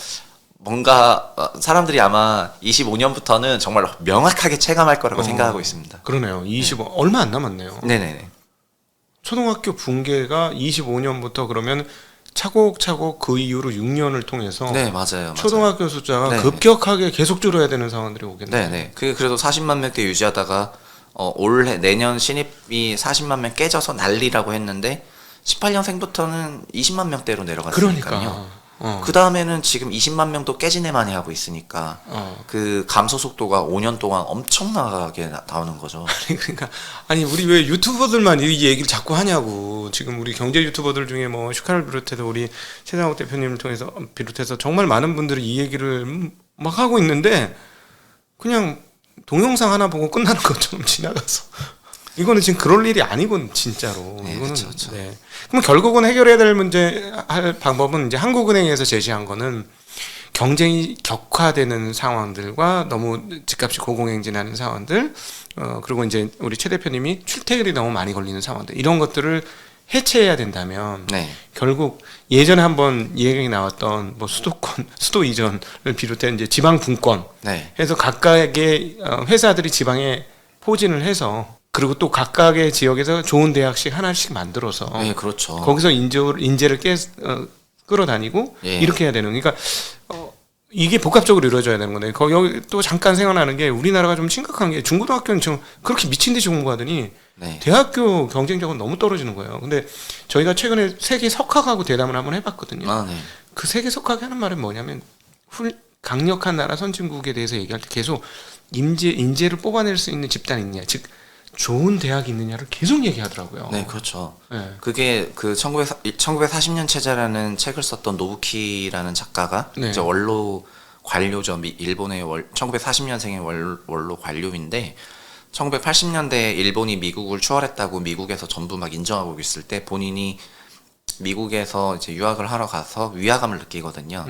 뭔가 사람들이 아마 25년부터는 정말 명확하게 체감할 거라고 생각하고 있습니다. 그러네요. 얼마 안 남았네요. 네네네. 초등학교 붕괴가 25년부터 그러면 차곡차곡 그 이후로 6년을 통해서 네, 맞아요. 초등학교 숫자가 네. 급격하게 계속 줄어야 되는 상황들이 오겠네요. 네네. 그래도 40만 명대 유지하다가 올해 내년 신입이 40만 명 깨져서 난리라고 했는데 18년생부터는 20만 명대로 내려갔으니까요. 그러니까. 그 다음에는 지금 20만 명도 깨지네만이 하고 있으니까 그 감소 속도가 5년 동안 엄청나게 나오는 거죠. 그러니까 아니 우리 왜 유튜버들만 이 얘기를 자꾸 하냐고. 지금 우리 경제 유튜버들 중에 뭐 슈카를 비롯해서 우리 최상욱 대표님을 통해서 비롯해서 정말 많은 분들이 이 얘기를 막 하고 있는데 그냥 동영상 하나 보고 끝나는 것처럼 지나가서 이거는 지금 그럴 일이 아니군 진짜로. 네, 이거는 그쵸. 네. 그럼 결국은 해결해야 될 문제 할 방법은 이제 한국은행에서 제시한 거는 경쟁이 격화되는 상황들과 너무 집값이 고공행진하는 상황들, 그리고 이제 우리 최 대표님이 출퇴근이 너무 많이 걸리는 상황들 이런 것들을 해체해야 된다면 네. 결국 예전에 한번 얘기 나왔던 뭐 수도 이전을 비롯해 이제 지방 분권 네. 해서 각각의 회사들이 지방에 포진을 해서 그리고 또 각각의 지역에서 좋은 대학씩 하나씩 만들어서 네, 그렇죠. 거기서 인재를 끌어다니고 예. 이렇게 해야 되는 그러니까 이게 복합적으로 이루어져야 되는 건데 여기 또 잠깐 생각나는 게 우리나라가 좀 심각한 게 중고등학교는 지금 그렇게 미친 듯이 공부하더니 네. 대학교 경쟁력은 너무 떨어지는 거예요. 근데 저희가 최근에 세계 석학하고 대담을 한번 해봤거든요. 아, 네. 그 세계 석학이 하는 말은 뭐냐면 강력한 나라 선진국에 대해서 얘기할 때 계속 인재를 뽑아낼 수 있는 집단이 있느냐, 즉 좋은 대학이 있느냐를 계속 얘기하더라고요. 네, 그렇죠. 네. 그게 그 1940년 체제라는 책을 썼던 노부키라는 작가가 네. 이제 원로 관료죠. 일본의 1940년생의 원로 관료인데 1980년대에 일본이 미국을 추월했다고 미국에서 전부 막 인정하고 있을 때 본인이 미국에서 이제 유학을 하러 가서 위화감을 느끼거든요.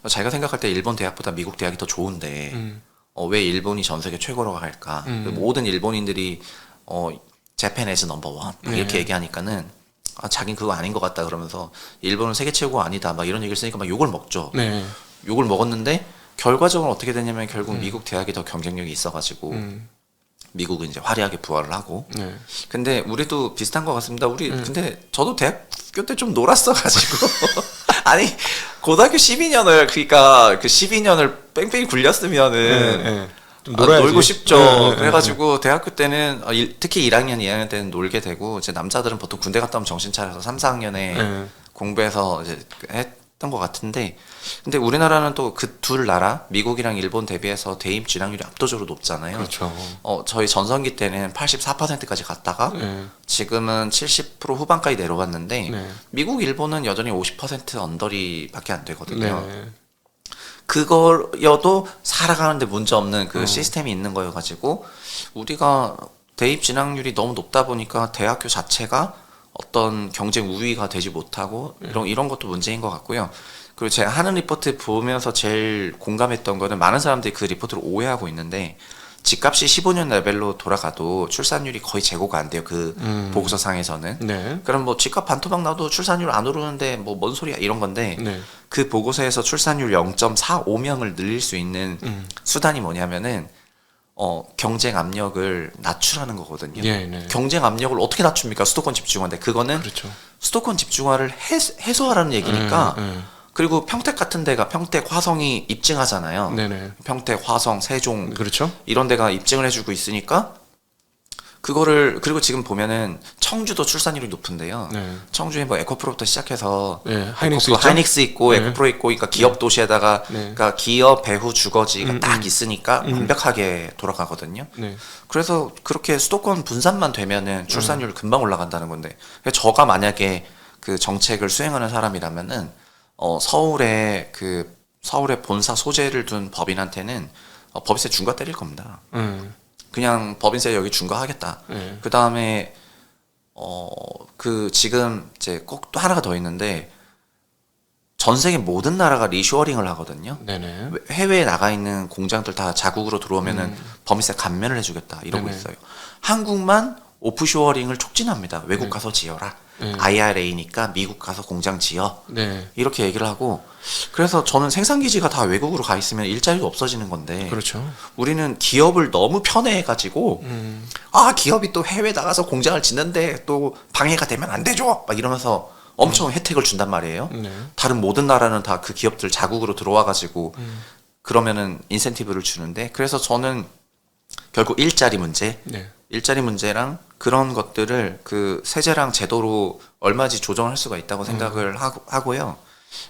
자기가 생각할 때 일본 대학보다 미국 대학이 더 좋은데 왜 일본이 전 세계 최고로 갈까? 모든 일본인들이 재팬 에즈 넘버 원 이렇게 얘기하니까는 자긴 그거 아닌 것 같다 그러면서 일본은 세계 최고 아니다 막 이런 얘기를 쓰니까 막 욕을 먹죠. 네. 욕을 먹었는데 결과적으로 어떻게 됐냐면 결국 미국 대학이 더 경쟁력이 있어가지고 미국은 이제 화려하게 부활을 하고. 네. 근데 우리도 비슷한 것 같습니다. 우리 근데 저도 대학교 때 좀 놀았어가지고 아니 고등학교 12년을 그러니까 그 12년을 뺑뺑이 굴렸으면은 네. 좀 놀아야지. 놀고 싶죠. 네. 그래가지고 대학교 때는 특히 1학년, 2학년 때는 놀게 되고 이제 남자들은 보통 군대 갔다 오면 정신 차려서 3, 4학년에 공부해서 이제 했던 했던 것 같은데, 근데 우리나라는 또 그 둘 나라 미국이랑 일본 대비해서 대입 진학률이 압도적으로 높잖아요. 그렇죠. 저희 전성기 때는 84%까지 갔다가 네. 지금은 70% 후반까지 내려갔는데 네. 미국, 일본은 여전히 50% 언더리밖에 안 되거든요. 네. 그거여도 살아가는데 문제 없는 그 시스템이 있는 거여가지고 우리가 대입 진학률이 너무 높다 보니까 대학교 자체가 어떤 경쟁 우위가 되지 못하고 이런 것도 문제인 것 같고요. 그리고 제가 하는 리포트 보면서 제일 공감했던 거는 많은 사람들이 그 리포트를 오해하고 있는데 집값이 15년 레벨로 돌아가도 출산율이 거의 제고가 안 돼요. 그 보고서상에서는. 네. 그럼 뭐 집값 반토막 나도 출산율 안 오르는데 뭐 뭔 소리야 이런 건데 네. 그 보고서에서 출산율 0.45명을 늘릴 수 있는 수단이 뭐냐면은 경쟁 압력을 낮추라는 거거든요. 네, 네. 경쟁 압력을 어떻게 낮춥니까? 수도권 집중화인데 그거는 그렇죠. 수도권 집중화를 해소하라는 얘기니까. 그리고 평택 같은 데가 평택 화성이 입증하잖아요. 네네. 평택, 화성, 세종 그렇죠. 이런 데가 입증을 해주고 있으니까 그거를 그리고 지금 보면은 청주도 출산율이 높은데요. 네. 청주에 뭐 에코프로부터 시작해서 네, 하이닉스 에코프로, 있죠? 하이닉스 있고 네. 에코프로 있고 그러니까 기업 도시에다가 네. 그러니까 기업 배후 주거지가 딱 있으니까 완벽하게 돌아가거든요. 네. 그래서 그렇게 수도권 분산만 되면은 출산율 금방 올라간다는 건데 저가 만약에 그 정책을 수행하는 사람이라면은 서울에 본사 소재를 둔 법인한테는 법인세 중과 때릴 겁니다. 그냥 법인세 여기 중과하겠다. 그 다음에 지금 이제 꼭 또 하나가 더 있는데 전 세계 모든 나라가 리쇼어링을 하거든요. 네네. 해외에 나가 있는 공장들 다 자국으로 들어오면은 법인세 감면을 해주겠다 이러고 네네. 있어요. 한국만 오프쇼어링을 촉진합니다. 외국 가서 지어라. IRA니까 미국 가서 공장 지어. 네. 이렇게 얘기를 하고 그래서 저는 생산기지가 다 외국으로 가 있으면 일자리가 없어지는 건데 그렇죠. 우리는 기업을 너무 편애해가지고 기업이 또 해외 나가서 공장을 짓는데 또 방해가 되면 안 되죠 막 이러면서 엄청 혜택을 준단 말이에요. 네. 다른 모든 나라는 다 그 기업들 자국으로 들어와가지고 그러면은 인센티브를 주는데 그래서 저는 결국 일자리 문제 네. 일자리 문제랑 그런 것들을 그 세제랑 제도로 얼마지 조정할 수가 있다고 생각을 하고요.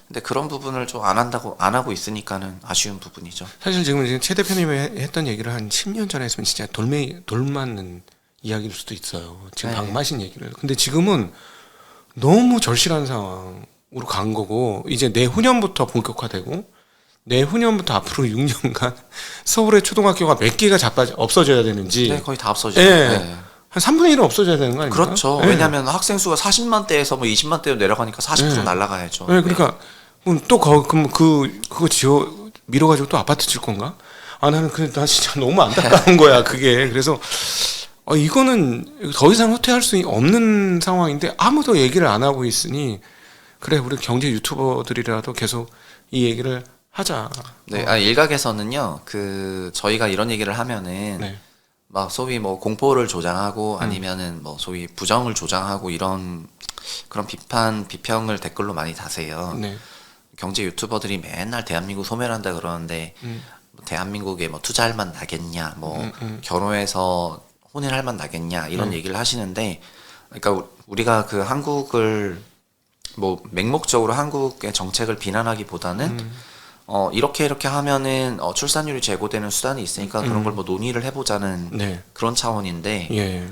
근데 그런 부분을 좀 안 하고 있으니까는 아쉬운 부분이죠. 사실 지금 최 대표님이 했던 얘기를 한 10년 전에 했으면 진짜 돌맞는 이야기일 수도 있어요. 지금 네. 방마신 얘기를. 근데 지금은 너무 절실한 상황으로 간 거고 이제 내후년부터 본격화되고 내후년부터 앞으로 6년간 서울의 초등학교가 몇 개가 없어져야 되는지 네, 거의 다 없어지죠. 예. 네. 한 3분의 1은 없어져야 되는 거 아닙니까? 그렇죠. 예. 왜냐하면 학생 수가 40만 대에서 뭐 20만 대로 내려가니까 40% 날라가야죠. 네, 그러니까 또 그럼 그거 밀어가지고 또 아파트 질 건가? 나는 나 진짜 너무 안타까운 거야 그게. 그래서 이거는 더 이상 후퇴할 수 없는 상황인데 아무도 얘기를 안 하고 있으니 그래 우리 경제 유튜버들이라도 계속 이 얘기를 하자. 네, 일각에서는요. 저희가 이런 얘기를 하면은 네. 막 소위 뭐 공포를 조장하고 아니면은 뭐 소위 부정을 조장하고 이런 그런 비평을 댓글로 많이 다세요. 네. 경제 유튜버들이 맨날 대한민국 소멸한다 그러는데 뭐 대한민국에 뭐 투자할 만 나겠냐, 뭐 결혼해서 혼인할 만 나겠냐 이런 얘기를 하시는데, 그러니까 우리가 그 한국을 뭐 맹목적으로 한국의 정책을 비난하기보다는 이렇게 하면은 출산율이 제고되는 수단이 있으니까 그런 걸 뭐 논의를 해보자는 네. 그런 차원인데 예.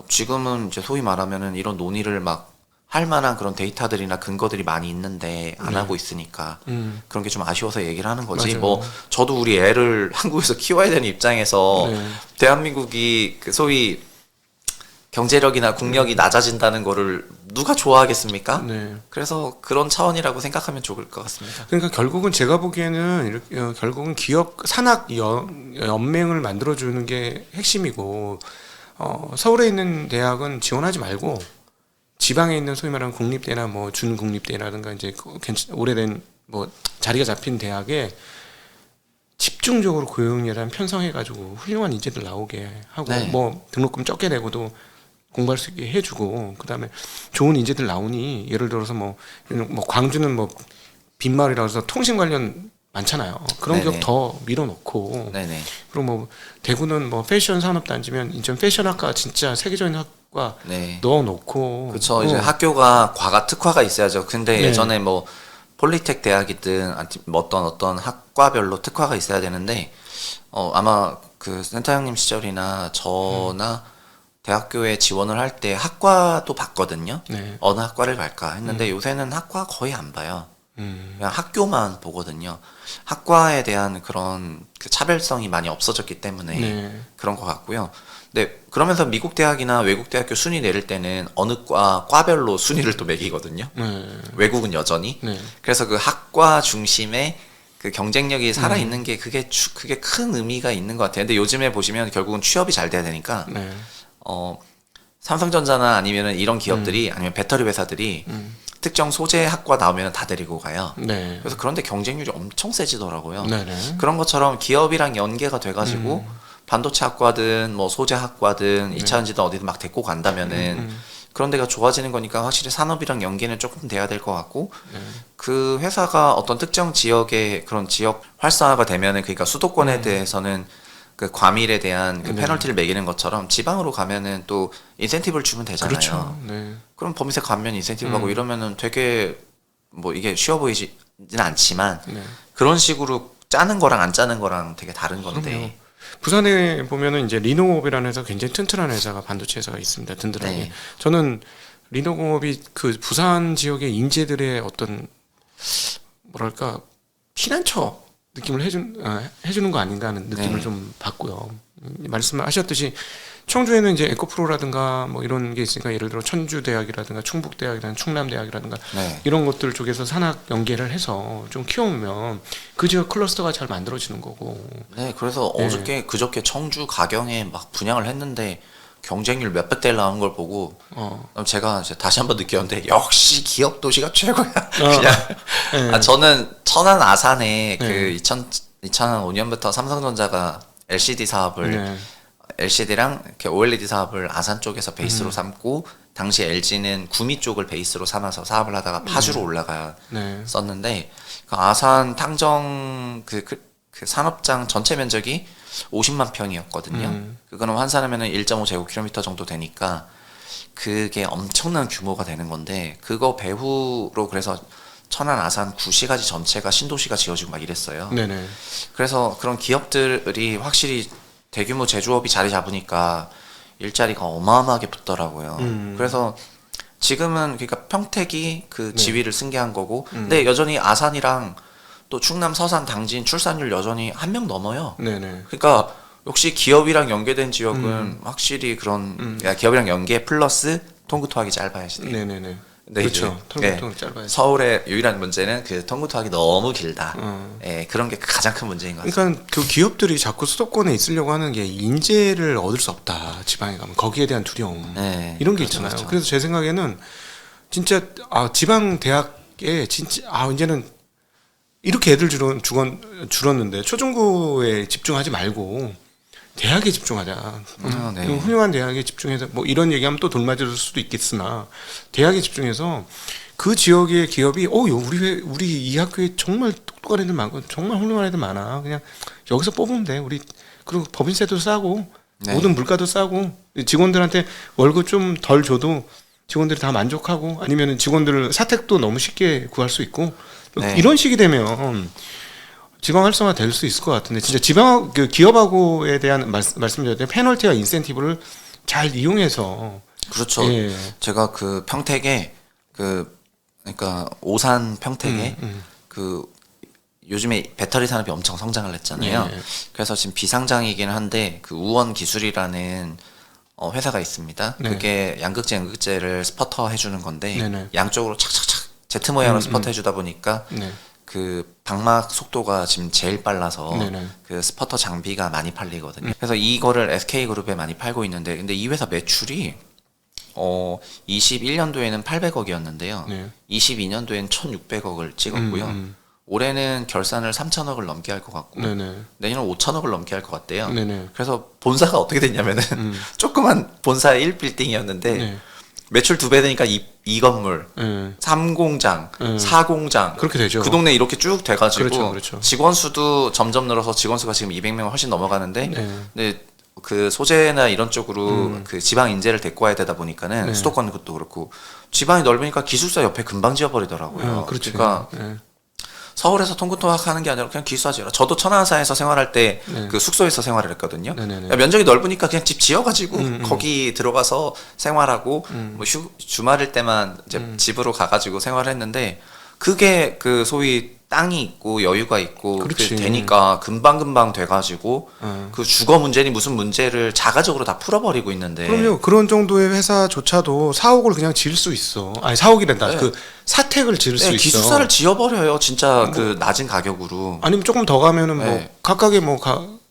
지금은 이제 소위 말하면은 이런 논의를 막 할 만한 그런 데이터들이나 근거들이 많이 있는데 안 하고 있으니까 그런 게 좀 아쉬워서 얘기를 하는 거지. 맞아요. 뭐 저도 우리 애를 한국에서 키워야 되는 입장에서 네. 대한민국이 그 소위 경제력이나 국력이 낮아진다는 거를 누가 좋아하겠습니까? 네. 그래서 그런 차원이라고 생각하면 좋을 것 같습니다. 그러니까 결국은 제가 보기에는 이렇게 결국은 기업 산학 연맹을 만들어주는 게 핵심이고 서울에 있는 대학은 지원하지 말고 지방에 있는 소위 말하는 공립대나 뭐 준공립대라든가 이제 오래된 뭐 자리가 잡힌 대학에 집중적으로 고용이란 편성해가지고 훌륭한 인재들 나오게 하고 네. 뭐 등록금 적게 내고도 공부할 수 있게 해주고 그다음에 좋은 인재들 나오니 예를 들어서 뭐 광주는 뭐 빈마을이라고 해서 통신 관련 많잖아요. 그런 네네. 기업 더 밀어넣고 네네. 그리고 뭐 대구는 뭐 패션 산업단지면 인천 패션학과 진짜 세계적인 학과 네. 넣어놓고 그렇죠. 이제 학교가 과가 특화가 있어야죠. 근데 네. 예전에 뭐 폴리텍 대학이든 어떤 학과별로 특화가 있어야 되는데 아마 그 센터 형님 시절이나 저나 대학교에 지원을 할 때 학과도 봤거든요. 네. 어느 학과를 갈까 했는데 요새는 학과 거의 안 봐요. 그냥 학교만 보거든요. 학과에 대한 그런 그 차별성이 많이 없어졌기 때문에 네. 그런 것 같고요. 네, 그러면서 미국 대학이나 외국 대학교 순위 내릴 때는 어느 과별로 순위를 또 매기거든요. 네. 외국은 여전히. 네. 그래서 그 학과 중심에 그 경쟁력이 살아 있는 게 그게 큰 의미가 있는 것 같아요. 근데 요즘에 보시면 결국은 취업이 잘 돼야 되니까 네. 삼성전자나 아니면은 이런 기업들이 아니면 배터리 회사들이 특정 소재 학과 나오면 다 데리고 가요. 네. 그래서 그런데 경쟁률이 엄청 세지더라고요. 네네. 그런 것처럼 기업이랑 연계가 돼가지고 반도체 학과든 뭐 소재 학과든 2차전지든 어디든 막 데리고 간다면은 그런 데가 좋아지는 거니까 확실히 산업이랑 연계는 조금 돼야 될 것 같고 그 회사가 어떤 특정 지역의 그런 지역 활성화가 되면은 그러니까 수도권에 대해서는 그 과밀에 대한 그 페널티를 매기는 것처럼 지방으로 가면은 또 인센티브를 주면 되잖아요. 그렇죠. 네. 그럼 범위세 감면 인센티브 하고 이러면은 되게 뭐 이게 쉬워 보이지는 않지만 네. 그런 식으로 짜는 거랑 안 짜는 거랑 되게 다른 건데. 그럼요. 부산에 보면은 이제 리노공업이라는 회사 굉장히 튼튼한 회사가 반도체 회사가 있습니다. 든든하게. 네. 저는 리노공업이 그 부산 지역의 인재들의 어떤 뭐랄까 피난처 느낌을 해주는 거 아닌가 하는 느낌을 네. 좀 받고요. 말씀하셨듯이 청주에는 이제 에코프로라든가 뭐 이런 게 있으니까 예를 들어 천주대학이라든가 충북대학이라든가 충남대학이라든가 네. 이런 것들 쪽에서 산학 연계를 해서 좀 키워오면 그 지역 클러스터가 잘 만들어지는 거고. 네, 그래서 네. 그저께 청주 가경에 막 분양을 했는데 경쟁률 몇백 대 나오는 걸 보고 제가 이제 다시 한번 느꼈는데 역시 기업 도시가 최고야. 그냥 네. 저는 천안 아산에 네. 그 2005년부터 삼성전자가 LCD 사업을 네. LCD랑 이렇게 OLED 사업을 아산 쪽에서 베이스로 삼고 당시 LG는 구미 쪽을 베이스로 삼아서 사업을 하다가 파주로 올라갔었는데 네. 그 아산 탕정 그 산업장 전체 면적이 50만 평이었거든요. 그거는 환산하면은 1.5제곱킬로미터 정도 되니까 그게 엄청난 규모가 되는 건데 그거 배후로 그래서 천안 아산 구시가지 전체가 신도시가 지어지고 막 이랬어요. 네네. 그래서 그런 기업들이 확실히 대규모 제조업이 자리 잡으니까 일자리가 어마어마하게 붙더라고요. 그래서 지금은 그러니까 평택이 그 지위를 승계한 거고, 근데 여전히 아산이랑 또 충남, 서산, 당진 출산율 여전히 1명 넘어요. 네네. 그러니까 역시 기업이랑 연계된 지역은 확실히 그런 기업이랑 연계 플러스 통구토하기 짧아야지 돼요. 네네네. 근데 그렇죠. 이제, 통통 짧아요. 서울의 유일한 문제는 그 통구토하기 너무 길다. 예, 그런 게 가장 큰 문제인 것 같아요. 그러니까 그 기업들이 자꾸 수도권에 있으려고 하는 게 인재를 얻을 수 없다. 지방에 가면 거기에 대한 두려움 네, 이런 게 그렇죠, 있잖아요. 그렇죠. 그래서 제 생각에는 진짜 지방 대학에 진짜 이제는 이렇게 애들 줄었는데 초중고에 집중하지 말고 대학에 집중하자. 네. 훌륭한 대학에 집중해서 뭐 이런 얘기하면 또 돌맞을 수도 있겠으나 대학에 집중해서 그 지역의 기업이 우리 이 학교에 정말 똑똑한 애들 많고 정말 훌륭한 애들 많아. 그냥 여기서 뽑으면 돼. 그리고 법인세도 싸고 네. 모든 물가도 싸고 직원들한테 월급 좀 덜 줘도 직원들이 다 만족하고 아니면은 직원들 사택도 너무 쉽게 구할 수 있고 네. 이런 식이 되면 지방 활성화 될 수 있을 것 같은데 진짜 지방 그 기업하고에 대한 말씀드렸던 페널티와 인센티브를 잘 이용해서 그렇죠. 예. 제가 그 평택에 그러니까 오산 평택에 그 요즘에 배터리 산업이 엄청 성장을 했잖아요. 예. 그래서 지금 비상장이긴 한데 그 우원 기술이라는 회사가 있습니다. 네. 그게 양극재, 연극재를 스퍼터 해주는 건데 네네. 양쪽으로 착착착 Z 모양으로 스퍼터 해주다 보니까 네. 그 방막 속도가 지금 제일 빨라서 네네. 그 스퍼터 장비가 많이 팔리거든요. 그래서 이거를 SK그룹에 많이 팔고 있는데 근데 이 회사 매출이 21년도에는 800억이었는데요. 네. 22년도에는 1,600억을 찍었고요. 올해는 결산을 3,000억을 넘게 할 것 같고 네네. 내년은 5,000억을 넘게 할 것 같대요. 네네. 그래서 본사가 어떻게 됐냐면은 조그만 본사 1빌딩이었는데 네. 매출 2배 되니까 이 건물 네. 3공장, 4공장 그렇게 되죠. 그 동네 이렇게 쭉 돼가지고 그렇죠, 그렇죠. 직원 수도 점점 늘어서 직원 수가 지금 200명 훨씬 넘어가는데 네. 근데 그 소재나 이런 쪽으로 그 지방 인재를 데리고 와야 되다 보니까는 네. 수도권 것도 그렇고 지방이 넓으니까 기숙사 옆에 금방 지어버리더라고요. 그렇지. 그러니까 네. 서울에서 통근통학 하는 게 아니라 그냥 기숙사 지어라. 저도 천안사에서 생활할 때 네. 그 숙소에서 생활을 했거든요. 네네네. 면적이 넓으니까 그냥 집 지어가지고 거기 들어가서 생활하고 뭐 주말일 때만 이제 집으로 가가지고 생활했는데 그게 그 소위 땅이 있고 여유가 있고 그렇지. 그 되니까 금방금방 돼가지고 어. 그 주거 문제니 무슨 문제를 자가적으로 다 풀어버리고 있는데 그럼요. 그런 정도의 회사조차도 사옥을 그냥 지을 수 있어. 아니 사옥이란다. 네. 그 사택을 지을 수 네, 있어. 기숙사를 지어버려요. 진짜 그 낮은 가격으로. 아니면 조금 더 가면은 뭐 네. 각각의 뭐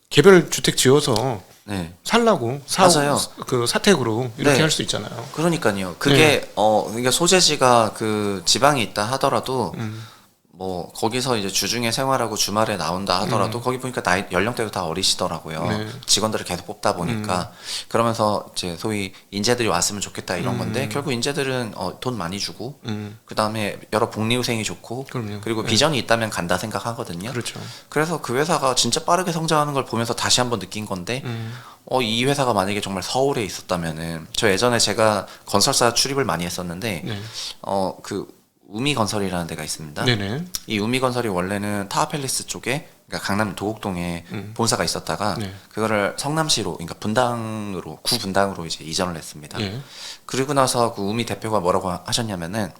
개별 주택 지어서 네. 살라고 맞아요. 그 사택으로 이렇게 네. 할 수 있잖아요. 그러니까요. 그게 그러니까 소재지가 그 지방에 있다 하더라도 뭐 거기서 이제 주중에 생활하고 주말에 나온다 하더라도 거기 보니까 나이 연령대도 다 어리시더라고요. 네. 직원들을 계속 뽑다 보니까 그러면서 이제 소위 인재들이 왔으면 좋겠다 이런 건데 결국 인재들은 돈 많이 주고 그 다음에 여러 복리후생이 좋고 그럼요. 그리고 네. 비전이 있다면 간다 생각하거든요. 그렇죠. 그래서 그 회사가 진짜 빠르게 성장하는 걸 보면서 다시 한번 느낀 건데 이 회사가 만약에 정말 서울에 있었다면은 저 예전에 제가 건설사 출입을 많이 했었는데 네. 그 우미건설이라는 데가 있습니다. 네네. 이 우미건설이 원래는 타워팰리스 쪽에 그러니까 강남 도곡동에 본사가 있었다가 네. 그거를 성남시로 그러니까 분당으로 구 분당으로 이제 이전을 했습니다. 예. 그리고 나서 그 우미 대표가 뭐라고 하셨냐면은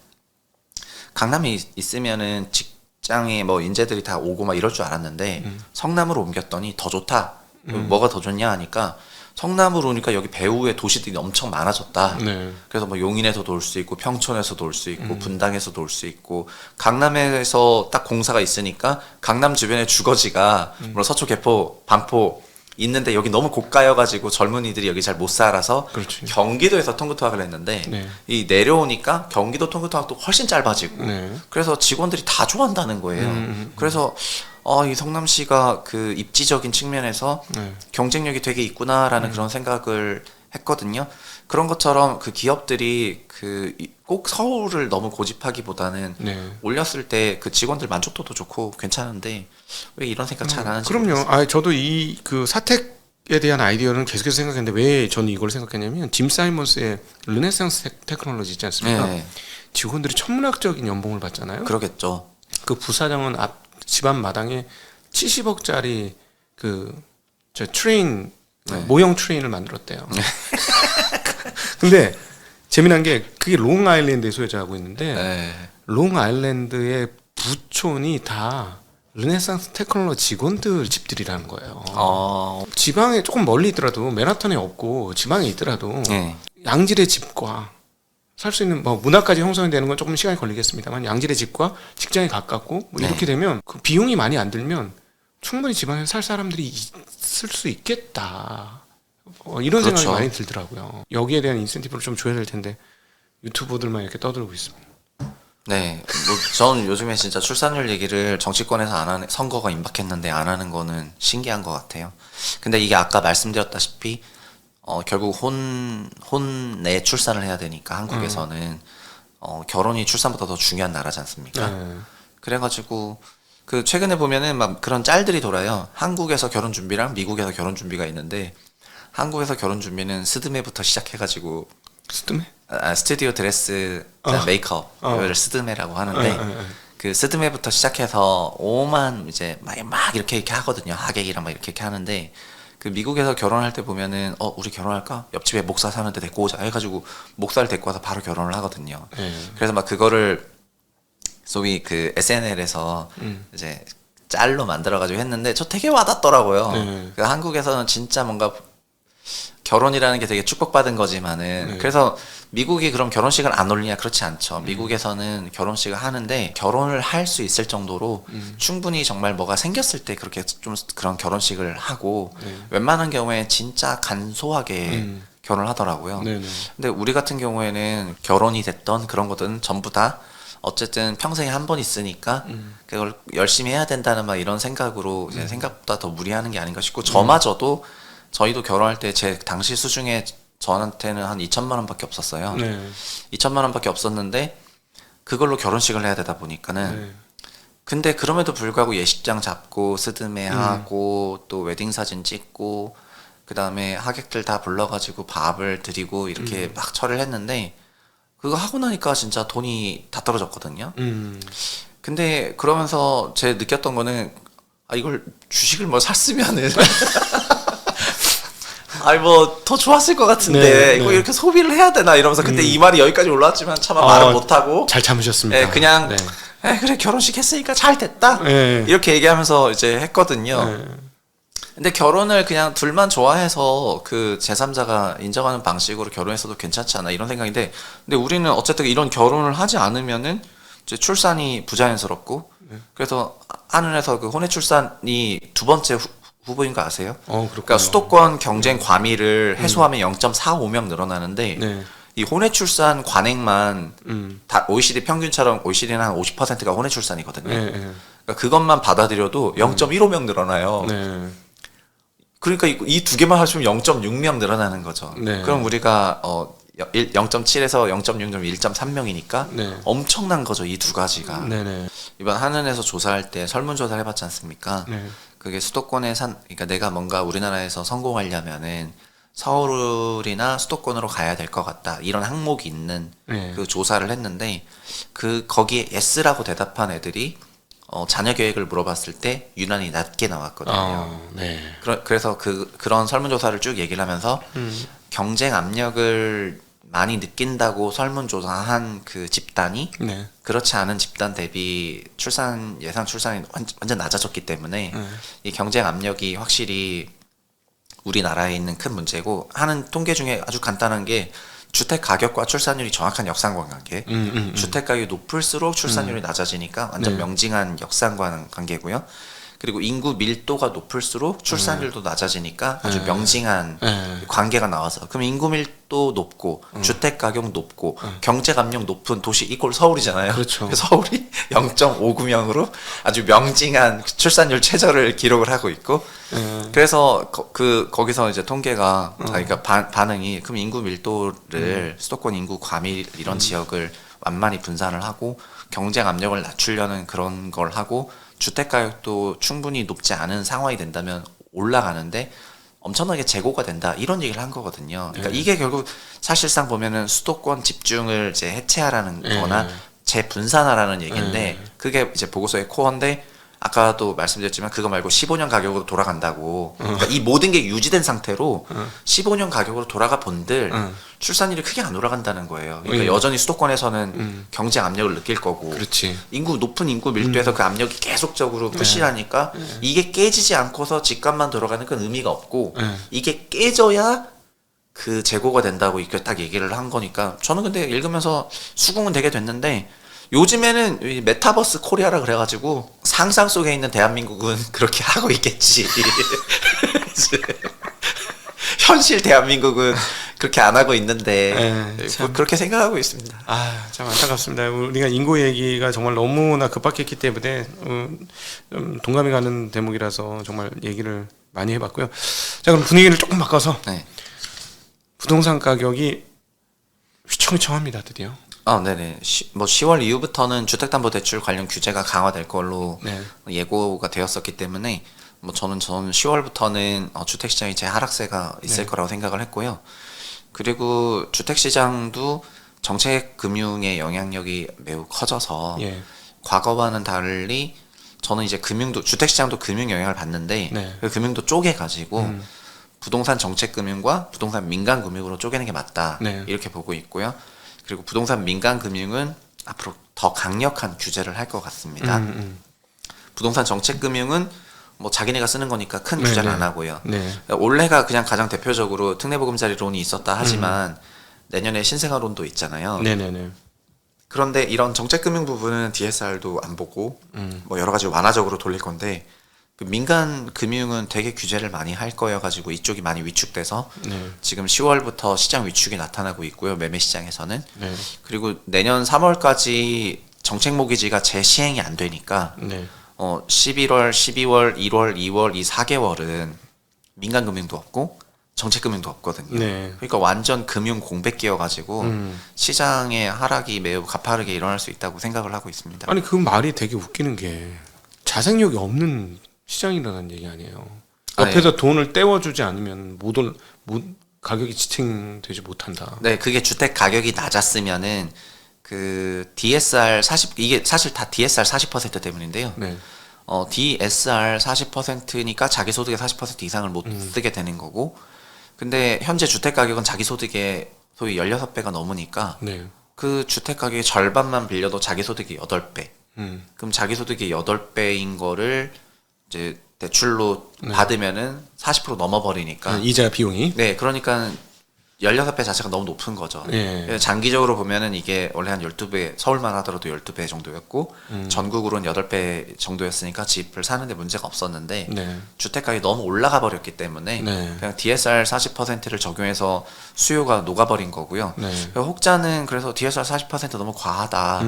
강남에 있으면은 직장에 뭐 인재들이 다 오고 막 이럴 줄 알았는데 성남으로 옮겼더니 더 좋다. 뭐가 더 좋냐 하니까 성남으로 오니까 여기 배후에 도시들이 엄청 많아졌다. 네. 그래서 뭐 용인에서도 올 수 있고 평촌에서도 올 수 있고 분당에서도 올 수 있고 강남에서 딱 공사가 있으니까 강남 주변의 주거지가 물론 서초, 개포, 반포 있는데 여기 너무 고가여가지고 젊은이들이 여기 잘 못 살아서 그렇지. 경기도에서 통근통학을 했는데 네. 이 내려오니까 경기도 통근통학도 훨씬 짧아지고 네. 그래서 직원들이 다 좋아한다는 거예요. 그래서 이 성남시가 그 입지적인 측면에서 네. 경쟁력이 되게 있구나라는 그런 생각을 했거든요. 그런 것처럼 그 기업들이 그 꼭 서울을 너무 고집하기보다는 네. 올렸을 때 그 직원들 만족도도 좋고 괜찮은데 왜 이런 생각 잘 안 하는지 그럼요. 모르겠어요. 아, 저도 이 그 사택에 대한 아이디어는 계속해서 생각했는데 왜 저는 이걸 생각했냐면 짐 사이먼스의 르네상스 테크놀로지 있지 않습니까? 네, 직원들이 천문학적인 연봉을 받잖아요. 그러겠죠. 그 부사장은 앞 집안 마당에 70억짜리 그 저 트레인 네. 모형 트레인을 만들었대요. 근데 재미난 게 그게 롱 아일랜드에 소유자하고 있는데 네. 롱 아일랜드의 부촌이 다 르네상스 테크놀로지 직원들 집들이라는 거예요. 지방에 조금 멀리 있더라도 맨하탄에 없고 지방에 있더라도 네. 양질의 집과 살 수 있는 뭐 문화까지 형성이 되는 건 조금 시간이 걸리겠습니다만 양질의 집과 직장에 가깝고 뭐 이렇게 되면 그 비용이 많이 안 들면 충분히 지방에 살 사람들이 있을 수 있겠다. 이런 그렇죠. 생각이 많이 들더라고요. 여기에 대한 인센티브를 좀 줘야 될 텐데 유튜버들만 이렇게 떠들고 있습니다. 네, 뭐 전 요즘에 진짜 출산율 얘기를 정치권에서 안 하는 선거가 임박했는데 안 하는 거는 신기한 것 같아요. 근데 이게 아까 말씀드렸다시피 결국 혼내 출산을 해야 되니까 한국에서는 결혼이 출산보다 더 중요한 나라지 않습니까? 네. 그래가지고 그 최근에 보면은 막 그런 짤들이 돌아요. 한국에서 결혼 준비랑 미국에서 결혼 준비가 있는데 한국에서 결혼 준비는 스드메부터 시작해가지고 스드메? 스튜디오 드레스 메이크업을 스드메라고 하는데 그 스드메부터 시작해서 오만 이제 막 이렇게 하거든요. 하객이랑 막 이렇게 하는데 그 미국에서 결혼할 때 보면은 우리 결혼할까? 옆집에 목사 사는데 데리고 오자 해가지고 목사를 데리고 와서 바로 결혼을 하거든요. 그래서 막 그거를 소위 그 SNL에서 이제 짤로 만들어가지고 했는데 저 되게 와닿더라고요. 그 한국에서는 진짜 뭔가 결혼이라는 게 되게 축복받은 거지만은 그래서 미국이 그럼 결혼식을 안 올리냐 그렇지 않죠. 미국에서는 결혼식을 하는데 결혼을 할 수 있을 정도로 충분히 정말 뭐가 생겼을 때 그렇게 좀 그런 결혼식을 하고 웬만한 경우에 진짜 간소하게 결혼을 하더라고요. 근데 우리 같은 경우에는 결혼이 됐던 그런 것들은 전부 다 어쨌든 평생에 한 번 있으니까 그걸 열심히 해야 된다는 막 이런 생각으로 이제 생각보다 더 무리하는 게 아닌가 싶고 저마저도 저희도 결혼할 때 제 당시 수중에 저한테는 한 2천만 원밖에 없었어요. 2천만 원밖에 없었는데 그걸로 결혼식을 해야 되다 보니까는 근데 그럼에도 불구하고 예식장 잡고 스드메 하고 또 웨딩 사진 찍고 그 다음에 하객들 다 불러가지고 밥을 드리고 이렇게 막 처리를 했는데 그거 하고 나니까 진짜 돈이 다 떨어졌거든요. 근데 그러면서 제 느꼈던 거는 이걸 주식을 뭐 샀으면은 뭐 더 좋았을 것 같은데 네, 이거 네. 이렇게 소비를 해야 되나 이러면서 그때 이 말이 여기까지 올라왔지만 차마 말을 못하고 잘 참으셨습니다. 그냥 네. 그래 결혼식 했으니까 잘 됐다 네. 이렇게 얘기하면서 이제 했거든요. 네. 근데 결혼을 그냥 둘만 좋아해서 그 제3자가 인정하는 방식으로 결혼했어도 괜찮지 않아 이런 생각인데 근데 우리는 어쨌든 이런 결혼을 하지 않으면은 이제 출산이 부자연스럽고 그래서 한은에서 그 혼외 출산이 두 번째 후보인 거 아세요? 그렇군요. 그러니까 수도권 경쟁 과밀을 해소하면 0.45명 늘어나는데 네. 이 혼외 출산 관행만 다 OECD 평균처럼 OECD는 한 50%가 혼외 출산이거든요. 네. 네. 그러니까 그것만 받아들여도 0.15명 늘어나요. 네. 그러니까 이 두 개만 하시면 0.6명 늘어나는 거죠. 네. 그럼 우리가 0.7에서 0.6점 1.3명이니까 네. 엄청난 거죠. 이 두 가지가. 네네. 이번 한은에서 조사할 때 설문조사를 해봤지 않습니까? 네. 그게 수도권에 그러니까 내가 뭔가 우리나라에서 성공하려면은 서울이나 수도권으로 가야 될 것 같다. 이런 항목이 있는 네. 그 조사를 했는데 거기에 S라고 대답한 애들이 자녀 계획을 물어봤을 때 유난히 낮게 나왔거든요. 네. 그래서 그런 설문조사를 쭉 얘기를 하면서 경쟁 압력을 많이 느낀다고 설문조사한 그 집단이 네. 그렇지 않은 집단 대비 예상 출산이 완전 낮아졌기 때문에 이 경쟁 압력이 확실히 우리나라에 있는 큰 문제고 하는 통계 중에 아주 간단한 게 주택 가격과 출산율이 정확한 역상관관계. 주택 가격이 높을수록 출산율이 낮아지니까 완전 네. 명징한 역상관관계고요. 그리고 인구 밀도가 높을수록 출산율도 낮아지니까 아주 명징한 관계가 나와서 그럼 인구 밀도 높고 주택 가격 높고 경제 압력 높은 도시 이꼴 서울이잖아요. 그렇죠. 서울이 0.59명으로 아주 명징한 출산율 최저를 기록을 하고 있고 그래서 거기서 이제 통계가 그러니까 반응이 그럼 인구 밀도를 수도권 인구 과밀 이런 지역을 완만히 분산을 하고 경쟁 압력을 낮추려는 그런 걸 하고 주택 가격도 충분히 높지 않은 상황이 된다면 올라가는데 엄청나게 재고가 된다 이런 얘기를 한 거거든요. 그러니까 이게 결국 사실상 보면은 수도권 집중을 이제 해체하라는 거나 재분산하라는 얘기인데 그게 이제 보고서의 코어인데 아까도 말씀드렸지만 그거 말고 15년 가격으로 돌아간다고. 그러니까 이 모든 게 유지된 상태로 15년 가격으로 돌아가 본들 출산율이 크게 안 올라간다는 거예요. 그러니까 여전히 수도권에서는 경쟁 압력을 느낄 거고. 그렇지. 높은 인구 밀도에서 그 압력이 계속적으로 푸시하니까 이게 깨지지 않고서 집값만 돌아가는 건 의미가 없고 이게 깨져야 그 재고가 된다고 이렇게 딱 얘기를 한 거니까 저는 근데 읽으면서 수긍은 되게 됐는데 요즘에는 이 메타버스 코리아라 그래가지고 상상 속에 있는 대한민국은 그렇게 하고 있겠지. 현실 대한민국은 그렇게 안 하고 있는데 그렇게 생각하고 있습니다. 참 안타깝습니다. 우리가 인구 얘기가 정말 너무나 급박했기 때문에 좀 동감이 가는 대목이라서 정말 얘기를 많이 해봤고요. 자, 그럼 분위기를 조금 바꿔서 네. 부동산 가격이 휘청휘청합니다. 드디어. 네네. 10월 이후부터는 주택담보대출 관련 규제가 강화될 걸로 예고가 되었었기 때문에 저는 10월부터는 주택시장이 재하락세가 있을 거라고 생각을 했고요. 그리고 주택시장도 정책금융의 영향력이 매우 커져서 과거와는 달리 저는 이제 주택시장도 금융 영향을 받는데 그 금융도 쪼개가지고 부동산 정책금융과 부동산 민간금융으로 쪼개는 게 맞다 이렇게 보고 있고요. 그리고 부동산 민간금융은 앞으로 더 강력한 규제를 할 것 같습니다. 부동산 정책금융은 자기네가 쓰는 거니까 큰 규제는 안 하고요. 올해가 그냥 가장 대표적으로 특례보금자리론이 있었다 하지만 내년에 신생아론도 있잖아요. 그런데 이런 정책금융 부분은 DSR도 안 보고 여러 가지 완화적으로 돌릴 건데 그 민간 금융은 되게 규제를 많이 할 거여가지고 이쪽이 많이 위축돼서 지금 10월부터 시장 위축이 나타나고 있고요. 매매 시장에서는. 그리고 내년 3월까지 정책 모기지가 재시행이 안 되니까 11월, 12월, 1월, 2월 이 4개월은 민간 금융도 없고 정책 금융도 없거든요. 그러니까 완전 금융 공백기여가지고 시장의 하락이 매우 가파르게 일어날 수 있다고 생각을 하고 있습니다. 아니 그 말이 되게 웃기는 게 자생력이 없는 시장이라는 얘기 아니에요. 옆에서 돈을 떼워주지 않으면 가격이 지탱되지 못한다. 네, 그게 주택 가격이 낮았으면은 그 DSR 40 이게 사실 다 DSR 40% 때문인데요. 네. DSR 40%니까 자기 소득의 40% 이상을 못 쓰게 되는 거고, 근데 현재 주택 가격은 자기 소득의 소위 16배가 넘으니까 네. 그 주택 가격의 절반만 빌려도 자기 소득이 8배. 그럼 자기 소득이 8배인 거를 이제 대출로 받으면은 40% 넘어버리니까. 이자 비용이. 네, 그러니까 16배 자체가 너무 높은 거죠. 예. 장기적으로 보면은 이게 원래 한 12배, 서울만 하더라도 12배 정도였고, 전국으로는 8배 정도였으니까 집을 사는데 문제가 없었는데, 네. 주택가격이 너무 올라가 버렸기 때문에, 네. 그냥 DSR 40%를 적용해서 수요가 녹아버린 거고요. 네. 혹자는 그래서 DSR 40% 너무 과하다.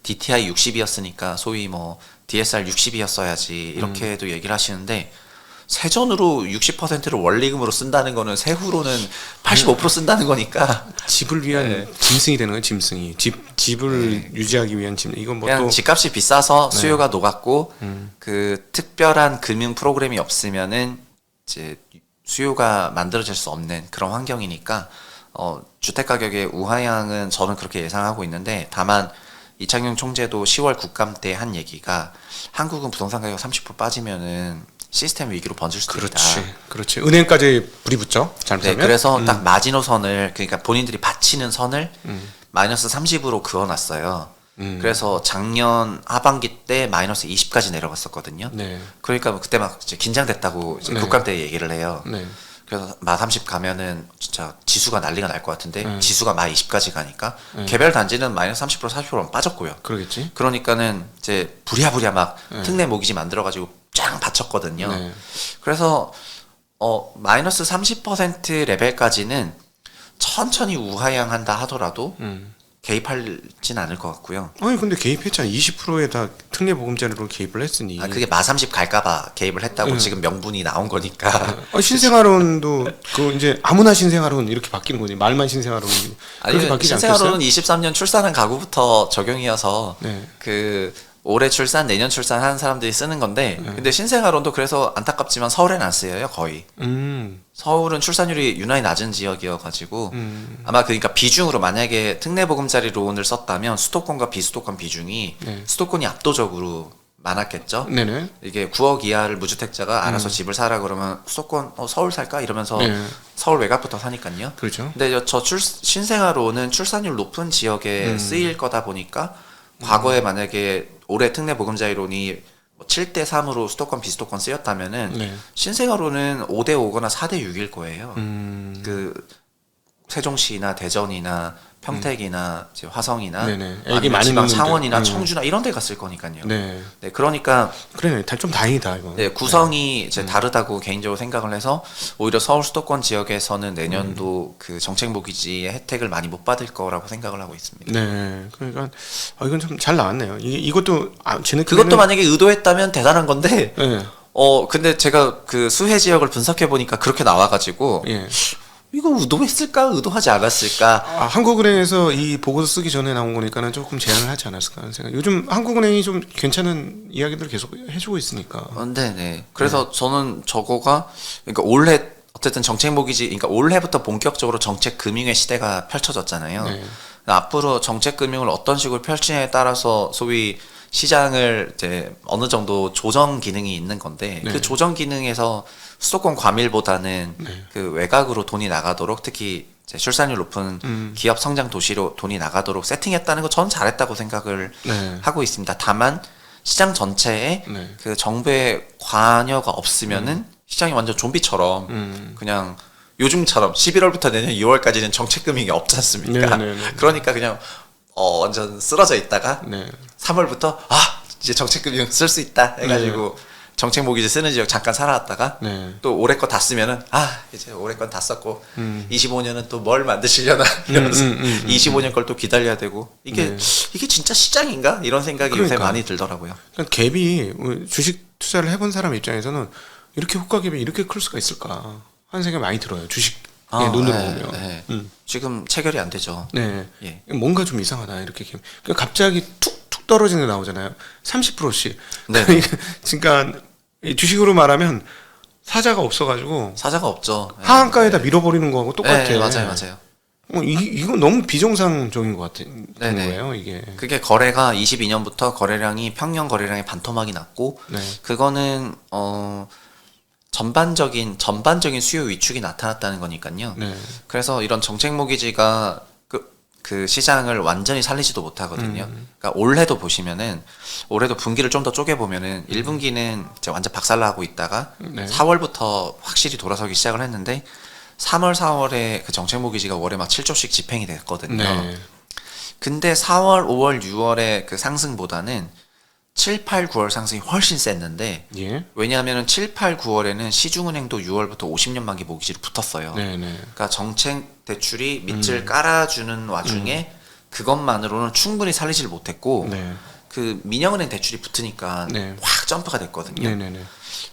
DTI 60이었으니까 소위 뭐 DSR 60이었어야지 이렇게도 얘기를 하시는데, 세전으로 60%를 원리금으로 쓴다는 거는 세후로는 85% 쓴다는 거니까 집을 위한 짐승이 되는 거예요. 짐승이 집을 유지하기 위한 짐. 이건 뭐 그냥 또 집값이 비싸서 수요가 녹았고 그 특별한 금융 프로그램이 없으면은 이제 수요가 만들어질 수 없는 그런 환경이니까 주택 가격의 우하향은 저는 그렇게 예상하고 있는데, 다만 이창용 총재도 10월 국감 때 한 얘기가 한국은 부동산 가격 30% 빠지면은 시스템 위기로 번질 수도 있다. 그렇지. 은행까지 불이 붙죠. 네, 잘못하면. 그래서 딱 마지노선을, 그러니까 본인들이 바치는 선을 마이너스 30으로 그어놨어요. 그래서 작년 하반기 때 마이너스 20까지 내려갔었거든요. 네. 그러니까 그때 막 이제 긴장됐다고 이제 네. 국감 때 얘기를 해요. 네. 그래서 마 30 가면은 진짜 지수가 난리가 날 것 같은데 지수가 마 20까지 가니까 개별 단지는 마이너스 30% 40%는 빠졌고요. 그러겠지. 그러니까는 이제 부랴부랴 막 특례 모기지 만들어가지고 쫙 받쳤거든요. 네. 그래서 마이너스 30% 레벨까지는 천천히 우하향한다 하더라도 개입하진 않을 것 같고요. 아니 근데 개입했잖아. 20%에 다 특례 보금자리로 개입을 했으니. 그게 마 30 갈까봐 개입을 했다고 지금 명분이 나온 거니까. 신생아론도 그 이제 아무나 신생아론 이렇게 바뀌는 거지. 말만 신생아론 그렇게 바뀌지 않겠어요? 신생아론은 23년 출산한 가구부터 적용이어서 네. 그 올해 출산, 내년 출산하는 사람들이 쓰는 건데, 근데 신생아론도 그래서 안타깝지만 서울엔 안 쓰여요, 거의. 서울은 출산율이 유난히 낮은 지역이어가지고 아마 그러니까 비중으로 만약에 특례보금자리론을 썼다면 수도권과 비수도권 비중이 수도권이 압도적으로 많았겠죠. 네네. 이게 9억 이하를 무주택자가 알아서 집을 사라 그러면 수도권 서울 살까 이러면서 서울 외곽부터 사니까요. 그렇죠. 근데 신생아론은 출산율 높은 지역에 쓰일 거다 보니까 과거에 만약에 올해 특례보금자리론이 7대 3으로 수도권 비수도권 쓰였다면은 신생아론은 5대 5거나 4대 6일 거예요. 그 세종시나 대전이나 평택이나 이제 화성이나 애기 많이 지방 낳는 창원이나 데. 청주나 이런 데 갔을 거니까요. 네. 네, 그러니까 그래, 좀 다행이다 이거. 네, 구성이 이제 다르다고 개인적으로 생각을 해서 오히려 서울 수도권 지역에서는 내년도 그 정책 모기지의 혜택을 많이 못 받을 거라고 생각을 하고 있습니다. 네, 그러니까 이건 좀 잘 나왔네요. 이것도 제 느낌에는 그것도 만약에 의도했다면 대단한 건데, 네. 근데 제가 그 수혜 지역을 분석해 보니까 그렇게 나와가지고 예. 이거 의도했을까, 의도하지 않았을까? 한국은행에서 이 보고서 쓰기 전에 나온 거니까는 조금 제한을 하지 않았을까 하는 생각. 요즘 한국은행이 좀 괜찮은 이야기들 계속 해주고 있으니까. 네. 그래서 저는 저거가 그러니까 올해 어쨌든 정책 모기지, 그러니까 올해부터 본격적으로 정책 금융의 시대가 펼쳐졌잖아요. 앞으로 정책 금융을 어떤 식으로 펼치냐에 따라서 소위 시장을 이제 어느 정도 조정 기능이 있는 건데 그 조정 기능에서 수도권 과밀보다는 그 외곽으로 돈이 나가도록, 특히 이제 출산율 높은 기업 성장 도시로 돈이 나가도록 세팅했다는 거 저는 잘했다고 생각을 하고 있습니다. 다만 시장 전체에 그 정부의 관여가 없으면은 시장이 완전 좀비처럼 그냥 요즘처럼 11월부터 내년 2월까지는 정책 금융이 없지 않습니까? 그러니까 그냥 완전 쓰러져 있다가 3월부터 이제 정책 금융 쓸 수 있다 해가지고 정책 모기지 쓰는 지역 잠깐 살아왔다가 또 올해 거 다 쓰면은 이제 올해 건 다 썼고 25년은 또 뭘 만드시려나 이러면서 25년 걸 또 기다려야 되고 이게 진짜 시장인가 이런 생각이 요새 많이 들더라고요. 그러니까 갭이 주식 투자를 해본 사람 입장에서는 이렇게 호가 갭이 이렇게 클 수가 있을까 하는 생각이 많이 들어요. 주식 눈으로 보면 지금 체결이 안 되죠. 뭔가 좀 이상하다 이렇게 갭. 그러니까 갑자기 툭툭 떨어지는 게 나오잖아요. 30%씩. 그러니까 주식으로 말하면 사자가 없어가지고 사자가 없죠. 네. 하한가에다 밀어버리는 거하고 똑같아. 네, 맞아요. 이거 너무 비정상적인 것 같은 네네. 거예요, 이게. 그게 거래가 22년부터 거래량이 평년 거래량의 반토막이 났고 네. 그거는 전반적인 수요 위축이 나타났다는 거니까요. 네. 그래서 이런 정책 모기지가 그 시장을 완전히 살리지도 못하거든요. 그러니까 올해도 보시면은 올해도 분기를 좀 더 쪼개 보면은 1분기는 이제 완전 박살나고 있다가 네. 4월부터 확실히 돌아서기 시작을 했는데 3월, 4월에 그 정책 모기지가 월에 막 7조씩 집행이 됐거든요. 네. 근데 4월, 5월, 6월의 그 상승보다는 7, 8, 9월 상승이 훨씬 셌는데 예. 왜냐하면 7, 8, 9월에는 시중은행도 6월부터 50년 만기 모기지를 붙었어요. 네. 그러니까 정책 대출이 밑을 깔아주는 와중에 그것만으로는 충분히 살리질 못했고 네. 그 민영은행 대출이 붙으니까 네. 확 점프가 됐거든요. 네.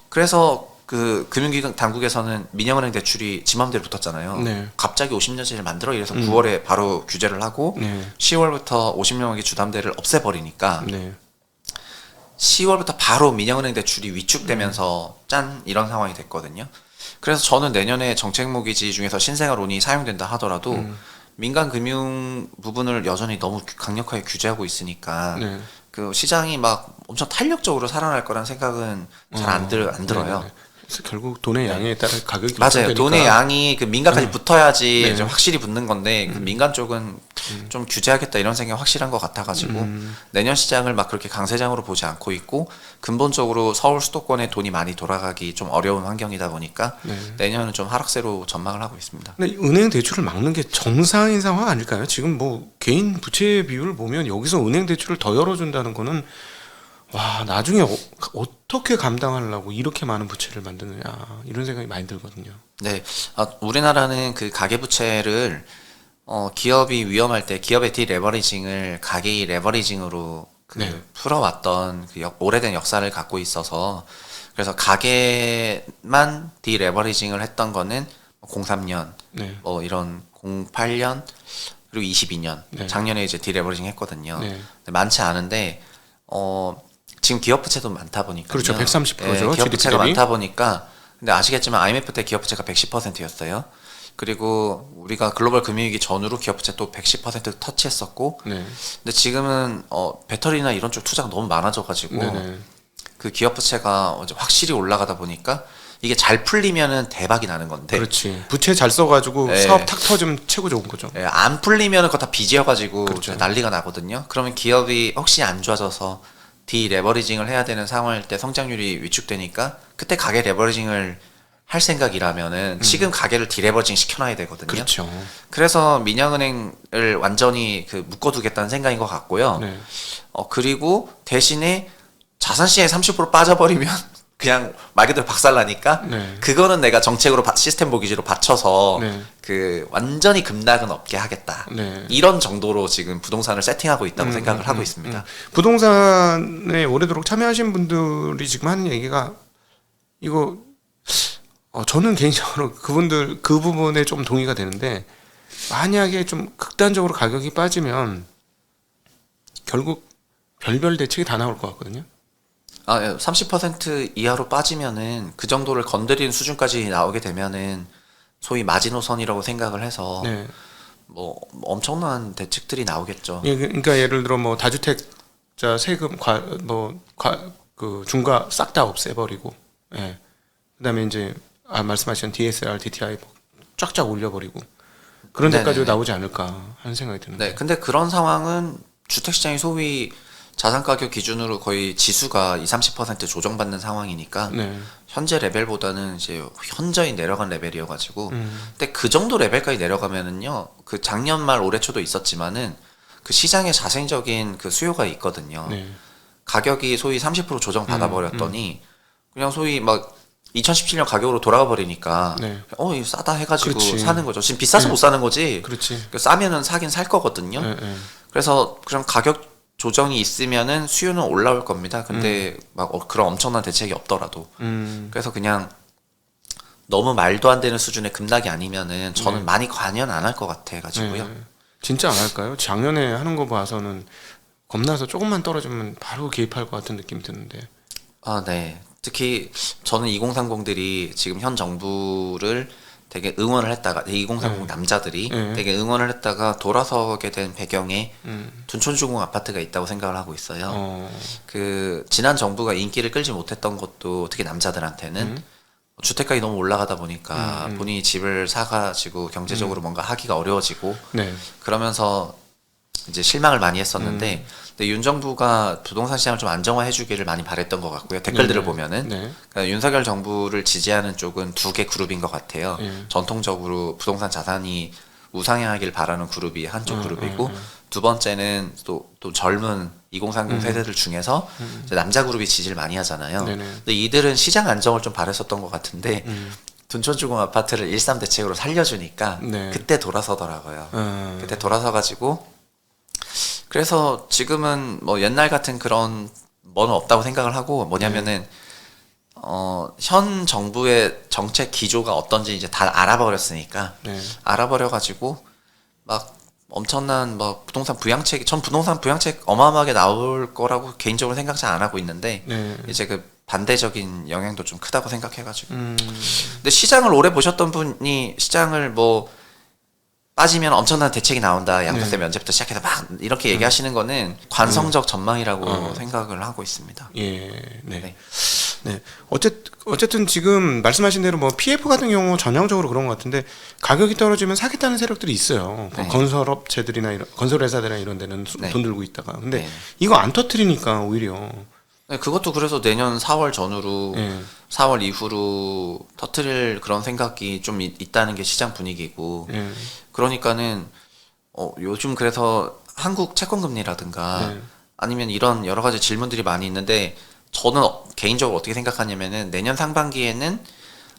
그래서 그 금융기관 당국에서는 민영은행 대출이 지 맘대로 붙었잖아요. 네. 갑자기 50년짜리를 만들어 이래서 9월에 바로 규제를 하고 네. 10월부터 50년 만기 주담대를 없애버리니까 네. 10월부터 바로 민영은행 대출이 위축되면서 짠 이런 상황이 됐거든요. 그래서 저는 내년에 정책 모기지 중에서 신생아론이 사용된다 하더라도 민간 금융 부분을 여전히 너무 강력하게 규제하고 있으니까 네. 그 시장이 막 엄청 탄력적으로 살아날 거란 생각은 잘 안 들어요. 네. 그래서 결국 돈의 양에 따라 가격이 맞아요. 결정되니까. 돈의 양이 그 민간까지 붙어야지 네. 좀 확실히 붙는 건데 그 민간 쪽은 좀 규제하겠다 이런 생각이 확실한 것 같아가지고 내년 시장을 막 그렇게 강세장으로 보지 않고 있고 근본적으로 서울 수도권에 돈이 많이 돌아가기 좀 어려운 환경이다 보니까 네. 내년은 좀 하락세로 전망을 하고 있습니다. 근데 은행 대출을 막는 게 정상인 상황 아닐까요? 지금 뭐 개인 부채 비율을 보면 여기서 은행 대출을 더 열어준다는 거는 와 나중에 어떻게 감당하려고 이렇게 많은 부채를 만드느냐 이런 생각이 많이 들거든요. 네, 우리나라는 그 가계부채를 기업이 위험할 때 기업의 디레버리징을 가계의 레버리징으로 네. 풀어왔던 그 오래된 역사를 갖고 있어서 그래서 가계만 디레버리징을 했던 거는 03년, 네. 뭐 이런 08년 그리고 22년 네. 작년에 이제 디레버리징 했거든요. 네. 근데 많지 않은데 지금 기업 부채도 많다 보니까 그렇죠. 130%죠. 기업 부채가 대비. 많다 보니까 근데 아시겠지만 IMF 때 기업 부채가 110%였어요. 그리고 우리가 글로벌 금융위기 전후로 기업 부채 또 110% 터치했었고 네. 근데 지금은 배터리나 이런 쪽 투자가 너무 많아져가지고 네네. 그 기업 부채가 이제 확실히 올라가다 보니까 이게 잘 풀리면은 대박이 나는 건데 그렇지. 부채 잘 써가지고 네. 사업 탁 터지면 최고 좋은 거죠. 안 풀리면은 그거 다 빚이어가지고 그렇죠. 난리가 나거든요. 그러면 기업이 혹시 안 좋아져서 디레버리징을 해야 되는 상황일 때 성장률이 위축되니까 그때 가계 레버리징을 할 생각이라면은 지금 가계를 디레버리징 시켜놔야 되거든요. 그렇죠. 그래서 민영은행을 완전히 그 묶어두겠다는 생각인 것 같고요. 네. 그리고 대신에 자산 시장에 30% 빠져버리면 그냥 말 그대로 박살나니까 네. 그거는 내가 정책으로 시스템 모기지로 받쳐서 네. 그 완전히 급락은 없게 하겠다. 네. 이런 정도로 지금 부동산을 세팅하고 있다고 생각을 하고 있습니다. 부동산에 오래도록 참여하신 분들이 지금 하는 얘기가 이거 저는 개인적으로 그분들 그 부분에 좀 동의가 되는데 만약에 좀 극단적으로 가격이 빠지면 결국 별별 대책이 다 나올 것 같거든요. 30% 이하로 빠지면은 그 정도를 건드리는 수준까지 나오게 되면은 소위 마지노선이라고 생각을 해서 네. 뭐 엄청난 대책들이 나오겠죠. 예, 그러니까 예를 들어 뭐 다주택자 세금 그 중과 싹 다 없애버리고, 예. 그다음에 이제 말씀하신 DSR, DTI 쫙쫙 올려버리고 그런 데까지 네네네. 나오지 않을까 하는 생각이 드는데. 네, 근데 그런 상황은 주택시장이 소위 자산가격 기준으로 거의 지수가 20-30% 조정받는 상황이니까 네. 현재 레벨보다는 이제 현저히 내려간 레벨이어가지고 근데 그 정도 레벨까지 내려가면은요 그 작년 말 올해 초도 있었지만은 그 시장에 자생적인 그 수요가 있거든요. 네. 가격이 소위 30% 조정 받아버렸더니 그냥 소위 막 2017년 가격으로 돌아가 버리니까 네. 이거 싸다 해가지고 그렇지. 사는 거죠. 지금 비싸서 못 사는 거지. 그렇지. 싸면은 사긴 살 거거든요. 네, 네. 그래서 그런 가격 조정이 있으면은 수요는 올라올 겁니다. 근데 막 그런 엄청난 대책이 없더라도 그래서 그냥 너무 말도 안 되는 수준의 급락이 아니면은 저는 많이 관여는 안 할 것 같아 가지고요. 네. 진짜 안 할까요? 작년에 하는 거 봐서는 겁나서 조금만 떨어지면 바로 개입할 것 같은 느낌이 드는데. 네. 특히 저는 2030들이 지금 현 정부를 되게 응원을 했다가 2030 남자들이 되게 응원을 했다가 돌아서게 된 배경에 둔촌주공 아파트가 있다고 생각을 하고 있어요. 그 지난 정부가 인기를 끌지 못했던 것도 특히 남자들한테는 주택가격이 너무 올라가다 보니까 본인이 집을 사가지고 경제적으로 뭔가 하기가 어려워지고 네. 그러면서 이제 실망을 많이 했었는데 근데 윤 정부가 부동산 시장을 좀 안정화해주기를 많이 바랬던 것 같고요. 댓글들을 보면은 그러니까 윤석열 정부를 지지하는 쪽은 두 개 그룹인 것 같아요. 전통적으로 부동산 자산이 우상향하길 바라는 그룹이 한쪽 그룹이고 두 번째는 또 젊은 2030 세대들 중에서 이제 남자 그룹이 지지를 많이 하잖아요. 근데 이들은 시장 안정을 좀 바랬었던 것 같은데 둔촌주공 아파트를 13 대책으로 살려주니까 그때 돌아서더라고요. 그때 돌아서가지고 그래서 지금은 뭐 옛날 같은 그런 뭐는 없다고 생각을 하고 뭐냐면은 현 정부의 정책 기조가 어떤지 이제 다 알아버렸으니까 알아버려가지고 막 엄청난 뭐 부동산 부양책 전 부동산 부양책 어마어마하게 나올 거라고 개인적으로 생각지 안 하고 있는데 이제 그 반대적인 영향도 좀 크다고 생각해가지고 근데 시장을 오래 보셨던 분이 시장을 뭐 빠지면 엄청난 대책이 나온다. 양도세 면제부터 시작해서 막 이렇게 얘기하시는 거는 관성적 전망이라고 생각을 하고 있습니다. 네. 어쨌든 지금 말씀하신 대로 뭐 PF 같은 경우 전형적으로 그런 것 같은데 가격이 떨어지면 사겠다는 세력들이 있어요. 뭐 건설업체들이나 이런 건설회사들이나 이런 데는 돈 들고 있다가 근데 이거 안 터트리니까 오히려 그것도 그래서 내년 4월 전후로 4월 이후로 터트릴 그런 생각이 좀 있다는 게 시장 분위기고 그러니까는 요즘 그래서 한국 채권금리라든가 아니면 이런 여러 가지 질문들이 많이 있는데 저는 개인적으로 어떻게 생각하냐면은 내년 상반기에는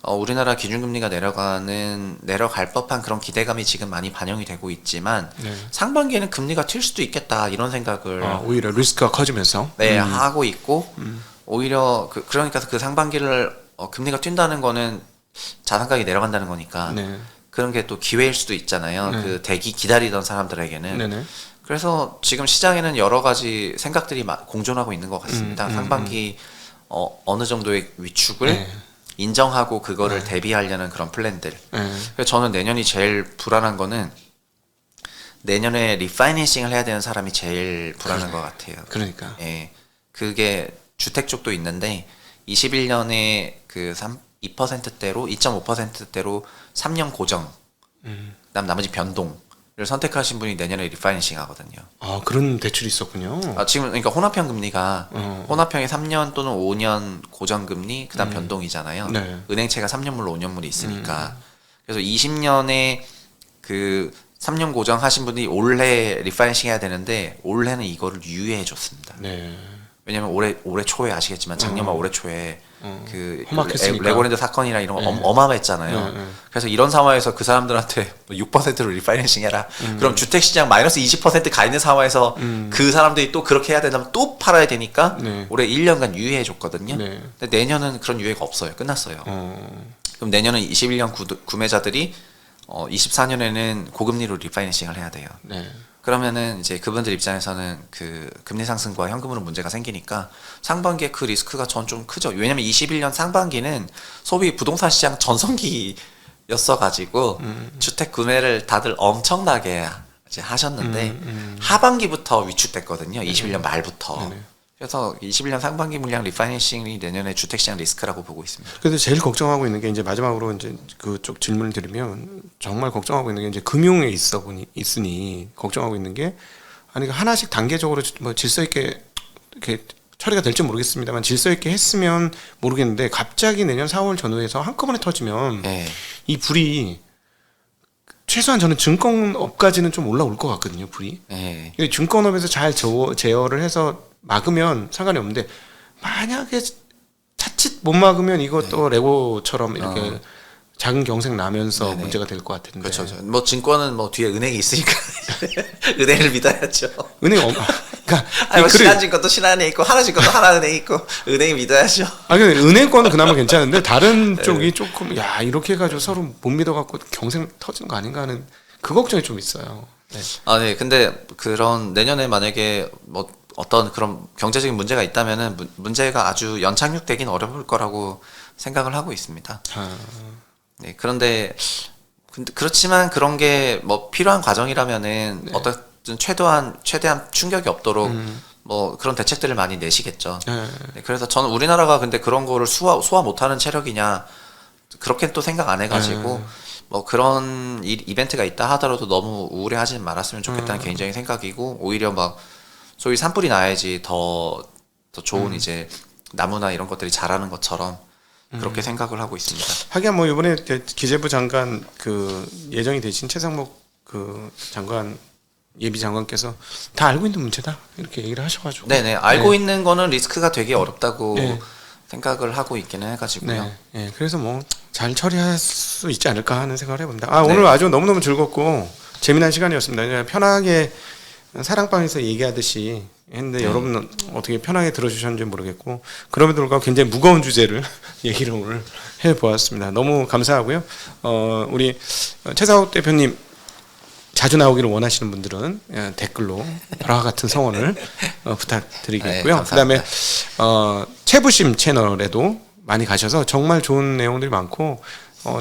우리나라 기준금리가 내려갈 법한 그런 기대감이 지금 많이 반영이 되고 있지만 상반기에는 금리가 튈 수도 있겠다 이런 생각을 오히려 리스크가 커지면서 하고 있고 오히려 그러니까 그 상반기를 금리가 튄다는 거는 자산 가격이 내려간다는 거니까 그런 게 또 기회일 수도 있잖아요. 그 기다리던 사람들에게는. 그래서 지금 시장에는 여러 가지 생각들이 공존하고 있는 것 같습니다. 상반기 어느 정도의 위축을 인정하고 그거를 대비하려는 그런 플랜들. 그래서 저는 내년이 제일 불안한 거는 내년에 리파이낸싱을 해야 되는 사람이 제일 불안한 것 같아요. 그러니까. 그게 주택 쪽도 있는데 21년에 그 2%대로 2.5%대로 3년 고정. 나머지 변동을 선택하신 분이 내년에 리파이낸싱 하거든요. 그런 대출이 있었군요. 지금 그러니까 혼합형 금리가 혼합형이 3년 또는 5년 고정 금리 그다음 변동이잖아요. 은행채가 3년물로 5년물이 있으니까. 그래서 20년에 그 3년 고정 하신 분이 올해 리파이낸싱 해야 되는데 올해는 이거를 유예해 줬습니다. 왜냐면 올해 초에 아시겠지만 작년만 올해 초에 그 레고랜드 사건이나 이런 거 어마어마했잖아요. 그래서 이런 상황에서 그 사람들한테 6%로 리파이낸싱 해라. 그럼 주택시장 마이너스 20%가 있는 상황에서 그 사람들이 또 그렇게 해야 된다면 또 팔아야 되니까 올해 1년간 유예해 줬거든요. 근데 내년은 그런 유예가 없어요. 끝났어요. 그럼 내년은 21년 구매자들이 24년에는 고금리로 리파이낸싱을 해야 돼요. 그러면은 이제 그분들 입장에서는 그 금리 상승과 현금으로 문제가 생기니까 상반기에 그 리스크가 전 좀 크죠. 왜냐면 21년 상반기는 소비 부동산 시장 전성기였어가지고 주택 구매를 다들 엄청나게 이제 하셨는데 하반기부터 위축됐거든요. 21년 말부터. 그래서 21년 상반기 물량 리파이낸싱이 내년에 주택시장 리스크라고 보고 있습니다. 그래서 제일 걱정하고 있는 게 이제 마지막으로 이제 그쪽 질문을 드리면 정말 걱정하고 있는 게 이제 금융에 있으니 걱정하고 있는 게 아니 하나씩 단계적으로 뭐 질서 있게 이렇게 처리가 될지 모르겠습니다만 질서 있게 했으면 모르겠는데 갑자기 내년 4월 전후에서 한꺼번에 터지면 이 불이 최소한 저는 증권업까지는 좀 올라올 것 같거든요. 불이. 증권업에서 잘 제어를 해서 막으면 상관이 없는데 만약에 자칫 못 막으면 이것도 레고처럼 이렇게 작은 경색 나면서 문제가 될 것 같은데. 그렇죠. 뭐 증권은 뭐 뒤에 은행이 있으니까 은행을 믿어야죠. 그러니까 뭐 신한증권도 신한은행 있고 하나증권도 하나은행 있고 은행을 믿어야죠. 근데 은행권은 그나마 괜찮은데 다른 쪽이 조금 이렇게 해가지고 서로 못 믿어갖고 경색 터진 거 아닌가 하는 그 걱정이 좀 있어요. 근데 그런 내년에 만약에 뭐 어떤 그런 경제적인 문제가 있다면은 문제가 아주 연착륙되긴 어려울 거라고 생각을 하고 있습니다. 네, 그런데 그렇지만 그런 게 뭐 필요한 과정이라면은 네. 어떻든 최대한 충격이 없도록 뭐 그런 대책들을 많이 내시겠죠. 네, 그래서 저는 우리나라가 근데 그런 거를 소화 못하는 체력이냐 그렇게 또 생각 안 해가지고 뭐 그런 이벤트가 있다 하더라도 너무 우울해하지 말았으면 좋겠다는 개인적인 생각이고 오히려 막 소위 산불이 나야지 더 좋은 이제 나무나 이런 것들이 자라는 것처럼 그렇게 생각을 하고 있습니다. 하긴 뭐 이번에 기재부 장관 그 예정이 되신 최상목 그 장관 예비 장관께서 다 알고 있는 문제다 이렇게 얘기를 하셔가지고 네네 알고 있는 거는 리스크가 되게 어렵다고 네. 생각을 하고 있기는 해가지고요. 네, 네. 그래서 뭐 잘 처리할 수 있지 않을까 하는 생각을 해봅니다. 아 네. 오늘 아주 너무너무 즐겁고 재미난 시간이었습니다. 그냥 편하게 사랑방에서 얘기하듯이 했는데 여러분 어떻게 편하게 들어주셨는지 모르겠고 그럼에도 불구하고 굉장히 무거운 주제를 얘기를 오늘 해보았습니다. 너무 감사하고요. 우리 최상욱 대표님 자주 나오기를 원하시는 분들은 댓글로 바로 같은 성원을 부탁드리겠고요. 네, 그다음에 최부심 채널에도 많이 가셔서 정말 좋은 내용들이 많고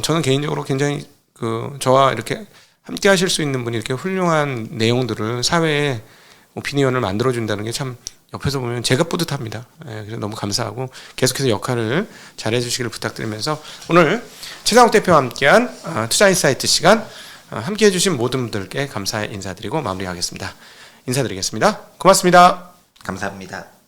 저는 개인적으로 굉장히 그 저와 이렇게 함께 하실 수 있는 분이 이렇게 훌륭한 내용들을 사회에 오피니언을 만들어준다는 게 참 옆에서 보면 제가 뿌듯합니다. 그래서 너무 감사하고 계속해서 역할을 잘 해주시기를 부탁드리면서 오늘 최상욱 대표와 함께한 투자인사이트 시간 함께 해주신 모든 분들께 감사 인사드리고 마무리하겠습니다. 인사드리겠습니다. 고맙습니다. 감사합니다.